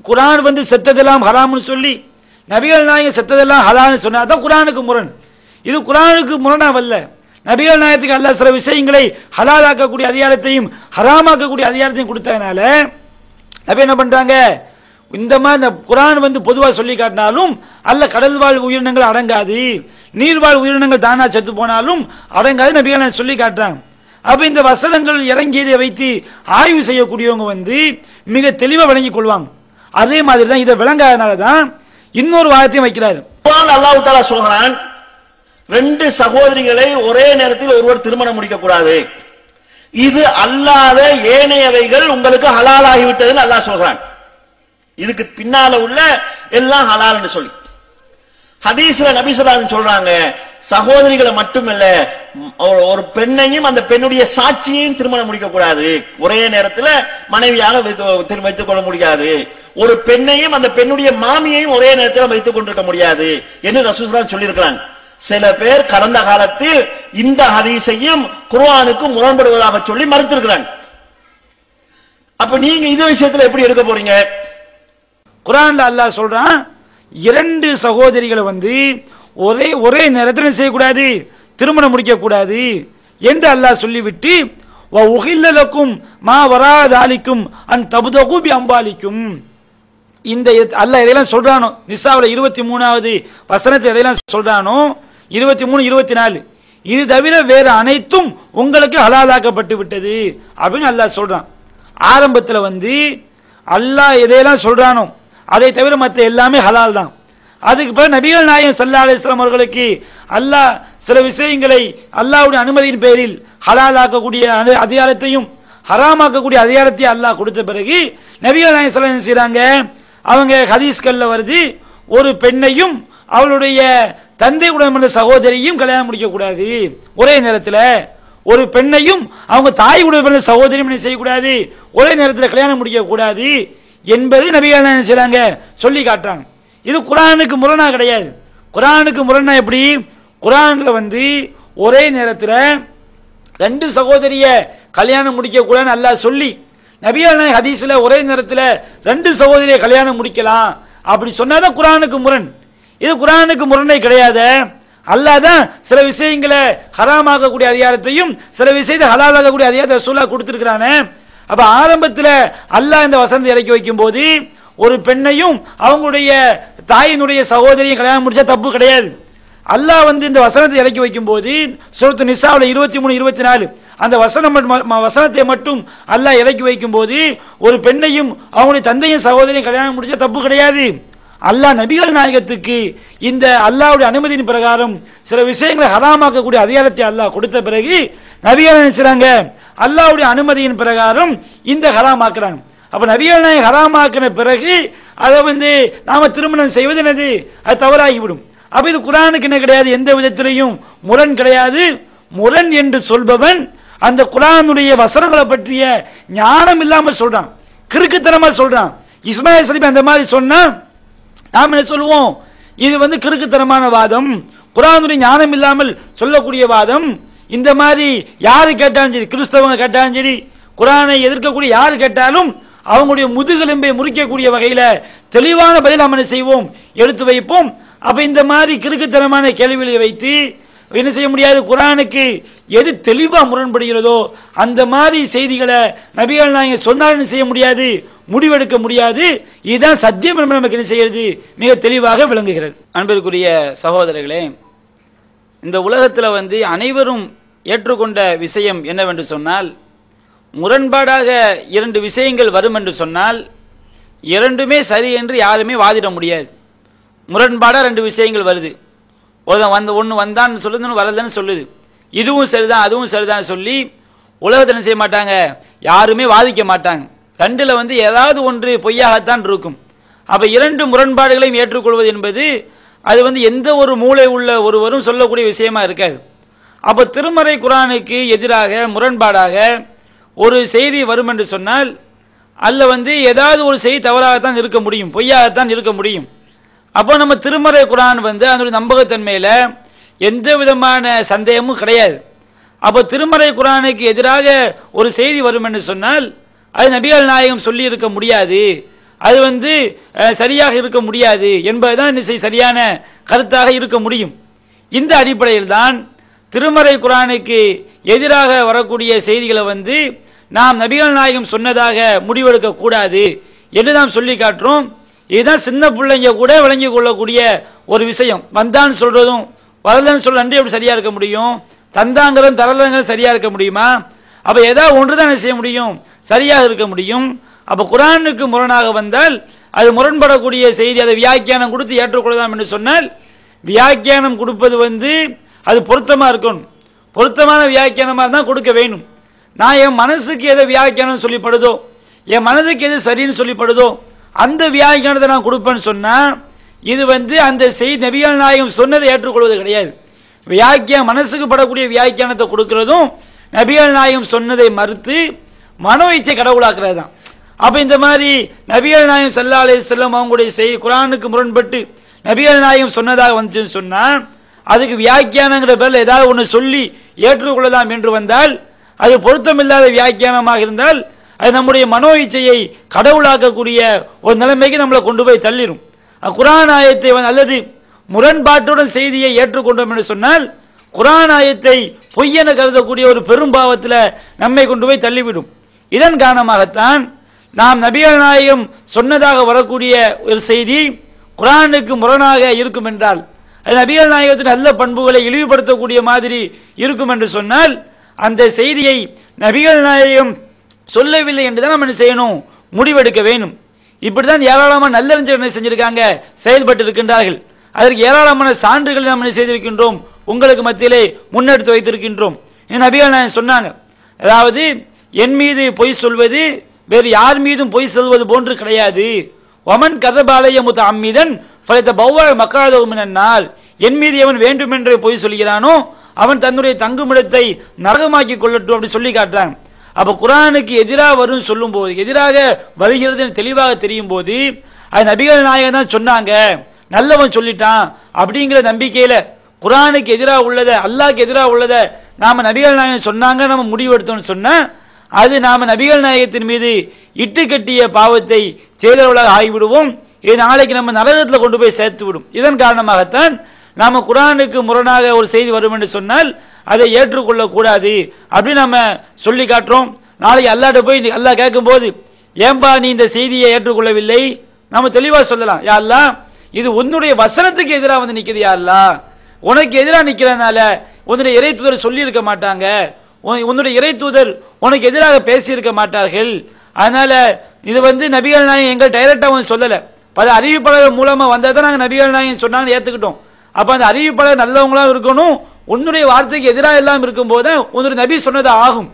குர்ஆன் செத்ததெல்லாம் ஹராம்னு சொல்லி நபிகள் நாயகம் செத்ததெல்லாம் ஹலால்னு சொன்னா தான் குர்ஆனுக்கு முரண். இது குர்ஆனுக்கு முரணா வரல. நபிகள் நாயகத்துக்கு அல்லாஹ் சில விஷயங்களை ஹலாலாக்கக்கூடிய அதிகாரத்தையும் ஹராமாக்கக்கூடிய அதிகாரத்தையும் கொடுத்ததுனால நபி என்ன பண்றாங்க? இந்த மாதிரி குர்ஆன் பொதுவா சொல்லி காட்டினாலும் அல்ல கடல் வாழ் உயிரினங்கள் அடங்காது, நீர்வாழ் உயிரினங்கள் தானா செத்து போனாலும் அடங்காது நபிகள் சொல்லி காட்டுறாங்க. அப்ப இந்த வசனங்கள் இறங்கியதை வைத்து ஆய்வு செய்யக்கூடியவங்க மிக தெளிவா விளங்கிக் கொள்வாங்க. அதே மாதிரி தான் இதை விளங்காதனால தான் இன்னொரு வாதத்தையும் வைக்கிறாரு. அல்லாஹ் தஆலா சொல்றான், 2 சகோதரிகளை ஒரே நேரத்தில் ஒருவர் திருமணம் முடிக்க கூடாது, இது அல்லாத ஏனையவைகள் உங்களுக்கு ஹலாலாகிவிட்டதுன்னு அல்லாஹ் சொல்றான். இதுக்கு பின்னால உள்ள எல்லாம் ஹலால்னு சொல்லி ஹதீஸ்ல நபி ஸல்லல்லாஹு அலைஹி வஸல்லம் சொல்றாங்க, சகோதரிகளை மட்டுமல்ல ஒரு பெண்ணையும் அந்த பெண்ணுடைய சாட்சியையும் திருமணம் முடிக்க கூடாது, ஒரே நேரத்தில் மனைவியாக வைத்துக் கொள்ள முடியாது, ஒரு பெண்ணையும் அந்த பெண்ணுடைய மாமியையும் ஒரே நேரத்தில் வைத்துக் கொண்டிருக்க முடியாது என்று ரசூலுல்லாஹி ஸல்லல்லாஹு அலைஹி வஸல்லம் சொல்லியிருக்கிறாங்க. சில பேர் கடந்த காலத்தில் இந்த ஹதீஸையும் குர்ஆனுக்கு முரண்படுவதாக சொல்லி மறுத்திருக்கிறாங்க. அப்ப நீங்க இந்த விஷயத்துல எப்படி எடுக்க போறீங்க? குர்ஆன்ல அல்லாஹ் சொல்றான், 2 சகோதரிகளை ஒரே நேரத்தில் செய்யக்கூடாது, திருமணம் முடிக்க கூடாது என்று அல்லாஹ் சொல்லிவிட்டு வ உஹில்ல லக்கும் மா வரா தாலிக்கும் அன் தப்தகு பி அம்வாலிக்கும், இந்த அல்லாஹ் இதெல்லாம் சொல்றானோ நிசாவுல 23வது வசனத்தை எதையெல்லாம் சொல்றானோ 23 24 இது தவிர வேற அனைத்தும் உங்களுக்கு ஹலாலாக்கப்பட்டு விட்டது அப்படின்னு அல்லாஹ் சொல்றான். ஆரம்பத்தில் அல்லாஹ் எதையெல்லாம் சொல்றானோ அதை தவிர மற்ற எல்லாமே ஹலால் தான். அதுக்கு பிறகு நபிகள் நாயகம் ஸல்லல்லாஹு அலைஹி வஸல்லம் அவர்களுக்கு அல்லாஹ் சில விஷயங்களை அல்லாஹ்வுடைய அனுமதியின் பேரில் ஹலாலாக்கக்கூடிய அதிகாரத்தையும் ஹராமாக்கக்கூடிய அதிகாரத்தையும் அல்லாஹ் கொடுத்த பிறகு நபிகள் நாயகம் ஸல்லல்லாஹு அலைஹி வஸல்லம் செய்றாங்க, அவங்க ஹதீஸ்கள்ல வருது, ஒரு பெண்ணையும் அவளுடைய தந்தை உடன் சகோதரியும் கல்யாணம் முடிக்க கூடாது, ஒரே நேரத்தில் ஒரு பெண்ணையும் அவங்க தாய் உடன் சகோதரியும் செய்யக்கூடாது, ஒரே நேரத்தில் கல்யாணம் முடிக்க கூடாது என்பது நபிகள் நாயகம் செய்றாங்க, சொல்லி காட்டுறாங்க. இது குர்ஆனுக்கு முரணா கிடையாது. குர்ஆனுக்கு முரணா எப்படி? குர்ஆன்ல ஒரே நேரத்தில் 2 சகோதரிய கல்யாணம் முடிக்க கூடாதுன்னு அல்லாஹ் சொல்லி நபிகள் நாயகம் ஹதீஸ்ல ஒரே நேரத்தில் 2 சகோதரிய கல்யாணம் முடிக்கலாம் அப்படி சொன்னாதான் குர்ஆனுக்கு முரண். இது குர்ஆனுக்கு முரணே கிடையாது. அல்லாஹ் தான் சில விஷயங்களை ஹராமாக்கக்கூடிய அதிகாரத்தையும் சில விஷயத்தை ஹலாலாக்கக்கூடிய அதிகாரத்தை ரசூலுல்லாஹ் கொடுத்திருக்கிறானே. அப்ப ஆரம்பத்தில் அல்லாஹ் இந்த வசனத்தை இறக்கி வைக்கும் போது ஒரு பெண்ணையும் அவங்களுடைய தாயினுடைய சகோதரியும் கல்யாணம் முடிச்சா தப்பு கிடையாது. அல்லாஹ் இந்த வசனத்தை இறக்கி வைக்கும் போது சூரத்து நிசாவுல 23 24 அந்த வசனத்தை மட்டும் அல்லாஹ் இறக்கி வைக்கும் போது ஒரு பெண்ணையும் அவங்களுடைய தந்தையும் சகோதரியும் கல்யாணம் முடிச்சா தப்பு கிடையாது. அல்லாஹ் நபிகள் நாயகத்துக்கு இந்த அல்லாஹ்வுடைய அனுமதியின் பிரகாரம் சில விஷயங்களை ஹராமாக்கக்கூடிய அதிகாரத்தை அல்லாஹ் கொடுத்த பிறகு நபிகள் நினைச்சாங்க அல்லாஹ்வுடைய அனுமதியின் பிரகாரம் இந்த ஹராமாக்குறாங்க. அப்ப நபிகள் நாயகம் ஹராமாக்கின பிறகு அதை நாம திருமணம் செய்வது என்னது? அது தவறாகிவிடும். அப்ப இது குர்ஆனுக்கு என்ன கிடையாது, எந்த விதத்திலையும் முரண் கிடையாது. முரண் என்று சொல்பவன் அந்த குர்ஆனுடைய வசனங்களை பற்றிய ஞானம் இல்லாம சொல்றான், கிறுக்குத்தனமா சொல்றான். இஸ்மாயில் சலீம் அந்த மாதிரி சொன்னா நாம் என்ன சொல்லுவோம்? இது கிறுக்குத்தனமான வாதம், குர்ஆனுடைய ஞானம் இல்லாமல் சொல்லக்கூடிய வாதம். இந்த மாதிரி யாரு கேட்டாலும் சரி, கிறிஸ்தவங்க கேட்டாலும் சரி, குர்ஆனை எதிர்க்கக்கூடிய யாரு கேட்டாலும் அவங்களுடைய முதுகெலும்பை முறிக்கக்கூடிய வகையில தெளிவான பதில் நாம் என்ன செய்வோம்? எடுத்து வைப்போம். அப்ப இந்த மாதிரி கிறுக்குத்தனமான கேள்விகளை வைத்து என்ன செய்ய முடியாது, குர்ஆனுக்கு எது தெளிவா முரண்படுகிறதோ அந்த மாதிரி செய்திகளை நபிகள் நாயகம் சொன்னாலும் செய்ய முடியாது, முடிவெடுக்க முடியாது. இதுதான் சத்தியம் என்று நமக்கு என்ன செய்கிறது, மிக தெளிவாக விளங்குகிறது. அன்பிற்குரிய சகோதரர்களே, இந்த உலகத்தில் அனைவரும் ஏற்றுக்கொண்ட விஷயம் என்னவென்று சொன்னால், முரண்பாடாக இரண்டு விஷயங்கள் வரும் என்று சொன்னால் இரண்டுமே சரி என்று யாருமே வாதிட முடியாது. முரண்பாடாக ரெண்டு விஷயங்கள் வருது, ஒன்று வந்தான்னு சொல்லுது, ஒன்று வரலன்னு சொல்லுது, இதுவும் சரிதான் அதுவும் சரிதான் சொல்லி உலகத்தில் என்ன செய்ய மாட்டாங்க, யாருமே வாதிக்க மாட்டாங்க. ரெண்டுல ஏதாவது ஒன்று பொய்யாகத்தான் இருக்கும். அப்ப இரண்டு முரண்பாடுகளையும் ஏற்றுக்கொள்வது என்பது அது எந்த ஒரு மூளை உள்ள ஒருவரும் சொல்லக்கூடிய விஷயமா இருக்காது. அப்ப திருமறை குர்ஆனுக்கு எதிராக முரண்பாடாக ஒரு செய்தி வரும் என்று சொன்னால் அல்ல ஏதாவது ஒரு செய்தி தவறாகத்தான் இருக்க முடியும், பொய்யாகத்தான் இருக்க முடியும். அப்போ நம்ம திருமறை குர்ஆன் அதனுடைய நம்பகத்தன்மையில எந்த விதமான சந்தேகமும் கிடையாது. அப்போ திருமறை குர்ஆனுக்கு எதிராக ஒரு செய்தி வரும் என்று சொன்னால் அது நபிகள் நாயகம் சொல்லி இருக்க முடியாது, அது சரியாக இருக்க முடியாது என்பதுதான் சரியான கருத்தாக இருக்க முடியும். இந்த அடிப்படையில் தான் திருமறை குர்ஆனுக்கு எதிராக வரக்கூடிய செய்திகளை நாம் நபிகள் நாயகம் சொன்னதாக முடிவெடுக்க கூடாது என்று நாம் சொல்லி காட்டுறோம். இதுதான் சின்ன பிள்ளைங்க கூட விளங்கி கொள்ளக்கூடிய ஒரு விஷயம். வந்தான்னு சொல்றதும் வரலன்னு சொல்ற ரெண்டு எப்படி சரியா இருக்க முடியும், தந்தாங்கிறதும் தரலங்கிறது சரியா இருக்க முடியுமா? அப்ப ஏதாவது ஒன்றுதான் செய்ய முடியும், சரியாக இருக்க முடியும். அப்ப குர்ஆனுக்கு முரணாக வந்தால் அது முரண்படக்கூடிய செய்தி, அதை வியாக்கியானம் கொடுத்து ஏற்றுக்கொள்ளலாம் என்று சொன்னால் வியாக்கியானம் கொடுப்பது அது பொருத்தமா இருக்கணும், பொருத்தமான வியாக்கியானமா தான் கொடுக்க வேணும். நான் என் மனசுக்கு எதை வியாக்கியானம் சொல்லிப்படுதோ, என் மனதுக்கு எது சரின்னு சொல்லிப்படுதோ அந்த வியாக்கியானத்தை நான் கொடுப்பேன்னு சொன்னா இது அந்த செய்தி நபிகள் நாயகம் சொன்னதை ஏற்றுக்கொள்வது கிடையாது. மனசுக்கு படக்கூடிய வியாக்கியானத்தை கொடுக்கிறதும் நபிகள் நாயகம் சொன்னதை மறுத்து மனோ இச்சை கடவுளாக்குறது தான். அப்ப இந்த மாதிரி நபிகள் நாயகம் ஸல்லல்லாஹு அலைஹி வஸல்லம் அவங்களுடைய குர்ஆனுக்கு முரண்பட்டு நபிகள் நாயகம் சொன்னதாக வந்துச்சுன்னு சொன்னா அதுக்கு வியாக்கியானங்கிற பேர்ல ஏதாவது ஒன்று சொல்லி ஏற்றுக்கொள்ளலாம் என்று வந்தால் அது பொருத்தமில்லாத வியாக்கியானமாக இருந்தால் அது நம்முடைய மனோ இச்சையை கடவுளாக்கக்கூடிய ஒரு நிலைமைக்கு நம்மளை கொண்டு போய் தள்ளிடும். குர்ஆன் ஆயத்தை அல்லது முரண்பாட்டுடன் செய்தியை ஏற்றுக்கொண்டோம் என்று சொன்னால் குர்ஆன் ஆயத்தை பொய்யென கருதக்கூடிய ஒரு பெரும்பாவத்தில் நம்மை கொண்டு போய் தள்ளிவிடும். இதன் காரணமாகத்தான் நாம் நபிகள் நாயகம் சொன்னதாக வரக்கூடிய ஒரு செய்தி குர்ஆனுக்கு முரணாக இருக்கும் என்றால், அது நபிகள் நாயகத்தின் நல்ல பண்புகளை இழிவுபடுத்தக்கூடிய மாதிரி இருக்கும் என்று சொன்னால் அந்த செய்தியை நபிகள் நாயகம் சொல்லவில்லை என்றுதான் நம்ம என்ன செய்யணும், முடிவெடுக்க வேணும். இப்படிதான் ஏராளமான நல்லறிஞர்கள் என்ன செஞ்சிருக்காங்க, செயல்பட்டு இருக்கின்றார்கள். அதற்கு ஏராளமான சான்றுகள் நாம் என்ன செய்திருக்கின்றோம், உங்களுக்கு மத்தியிலே முன்னெடுத்து வைத்திருக்கின்றோம். நபிகள் நாயகம் சொன்னாங்க, அதாவது என் மீது பொய் சொல்வது வேறு யார் மீதும் பொய் சொல்வது போன்று கிடையாது. ஒமன் கதபாலய முத்த அம்மிதன் ஃபலைத பௌவ மக்காதவு மினன்னார், என் மீது எவன் வேண்டுமென்றே பொய் சொல்கிறானோ அவன் தன்னுடைய தங்குமிடத்தை நரகமாக்கி கொள்ளட்டும் அப்படி சொல்லி காட்டுறாங்க. அப்ப குர்ஆனுக்கு எதிராக வரும் சொல்லும் போது, எதிராக வருகிறது தெளிவாக தெரியும் போது அது நபிகள் நாயகம் தான் சொன்னாங்க, நல்லவன் சொல்லிட்டான் அப்படிங்கிற நம்பிக்கையில குர்ஆனுக்கு எதிராக உள்ளத அல்லாஹ்க்கு எதிராக உள்ளத நாம நபிகள் நாயகம் சொன்னாங்க நம்ம முடிவெடுத்தோம்னு சொன்னா அது நாம நபிகள் நாயகத்தின் மீது இட்டு கட்டிய பாவத்தை செய்தவர்களாக ஆகிவிடுவோம். இது நாளைக்கு நம்ம நரகத்தில் கொண்டு போய் சேர்த்து விடும். இதன் காரணமாகத்தான் நாம குர்ஆனுக்கு முரணாக ஒரு செய்தி வரும் என்று சொன்னால் அதை ஏற்றுக்கொள்ள கூடாது அப்படின்னு நம்ம சொல்லி காட்டுறோம். நாளைக்கு அல்லாஹ்ட்ட போய் அல்லாஹ் கேட்கும் போது ஏன்பா நீ இந்த செய்தியை ஏற்றுக்கொள்ளவில்லை, நம்ம தெளிவா சொல்லலாம், யா அல்லாஹ் இது உன்னுடைய வசனத்துக்கு எதிராக நிக்குது, யா அல்லாஹ் உனக்கு எதிராக நிக்கிறதுனால உன்னுடைய இறை தூதர் சொல்லி இருக்க மாட்டாங்க, உன்னுடைய இறை தூதர் உனக்கு எதிராக பேசி இருக்க மாட்டார்கள். அதனால இது நபிகள் நாயகம் எங்கள் டைரக்டா சொல்லல, பல அறிவிப்பாளர் மூலமா வந்தா தான் நாங்கள் நபிகள் நாயகம் சொன்னாங்க ஏத்துக்கிட்டோம். அப்ப அந்த அறிவிப்பாளர் நல்லவங்களா இருக்கணும், உன்னுடைய வார்த்தைக்கு எதிராக எல்லாம் இருக்கும் போது உன்னுடைய நபி சொன்னது ஆகும்.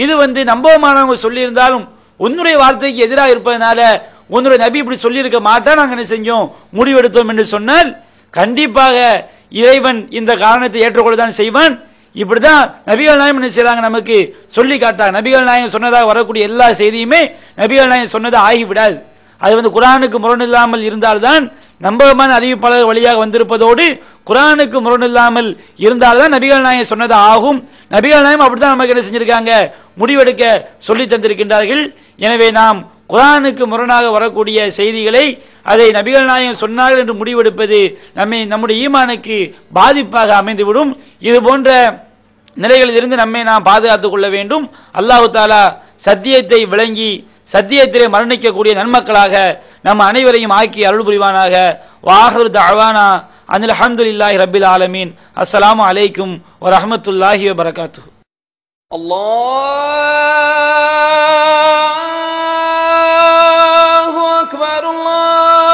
இது நம்பகமானவங்க சொல்லி இருந்தாலும் உன்னுடைய வார்த்தைக்கு எதிராக இருப்பதனால உன்னுடைய நபி இப்படி சொல்லி இருக்க மாட்டா நாங்கள் என்ன செஞ்சோம், முடிவெடுத்தோம் என்று சொன்னால் கண்டிப்பாக இறைவன் இந்த காரணத்தை ஏற்றுக்கொள்ளதான் செய்வான். இப்படிதான் நபிகள் நாயகம் என்ன செய்றாங்க, நமக்கு சொல்லி காட்டாங்க. நபிகள் நாயகம் சொன்னதாக வரக்கூடிய எல்லா செய்தியுமே நபிகள் நாயகம் சொன்னதா ஆகிவிடாது. அது குர்ஆனுக்கு முரண் இல்லாமல் இருந்தால்தான் நம்பகமான அறிவிப்பாளர் வழியாக வந்திருப்பதோடு குர்ஆனுக்கு முரண் இல்லாமல் இருந்தால்தான் நபிகள் நாயகம் சொன்னதா ஆகும். நபிகள் நாயகம் அப்படித்தான் நமக்கு என்ன செஞ்சிருக்காங்க, முடிவெடுக்க சொல்லி தந்திருக்கின்றார்கள். எனவே நாம் குர்ஆனுக்கு முரணாக வரக்கூடிய செய்திகளை அதை நபிகள் நாயகம் சொன்னார்கள் என்று முடிவெடுப்பது நம்முடைய ஈமானுக்கு பாதிப்பாக அமைந்துவிடும். இது போன்ற நிலைகளில் இருந்து நம்மை நாம் பாதுகாத்துக் கொள்ள வேண்டும். அல்லாஹு தாலா சத்தியத்தை விளங்கி சத்தியத்திலே மரணிக்கக்கூடிய நன்மக்களாக நம் அனைவரையும் ஆக்கி அருள் புரிவானாக. வாஹிரு தஅவானா அனில் ஹம்துலில்லாஹி ரப்பில் ஆலமீன். அஸ்ஸலாமு அலைக்கும் வ ரஹ்மத்துல்லாஹி வ பரகாத்துஹு. அல்லாஹு அக்பர். அல்லாஹ்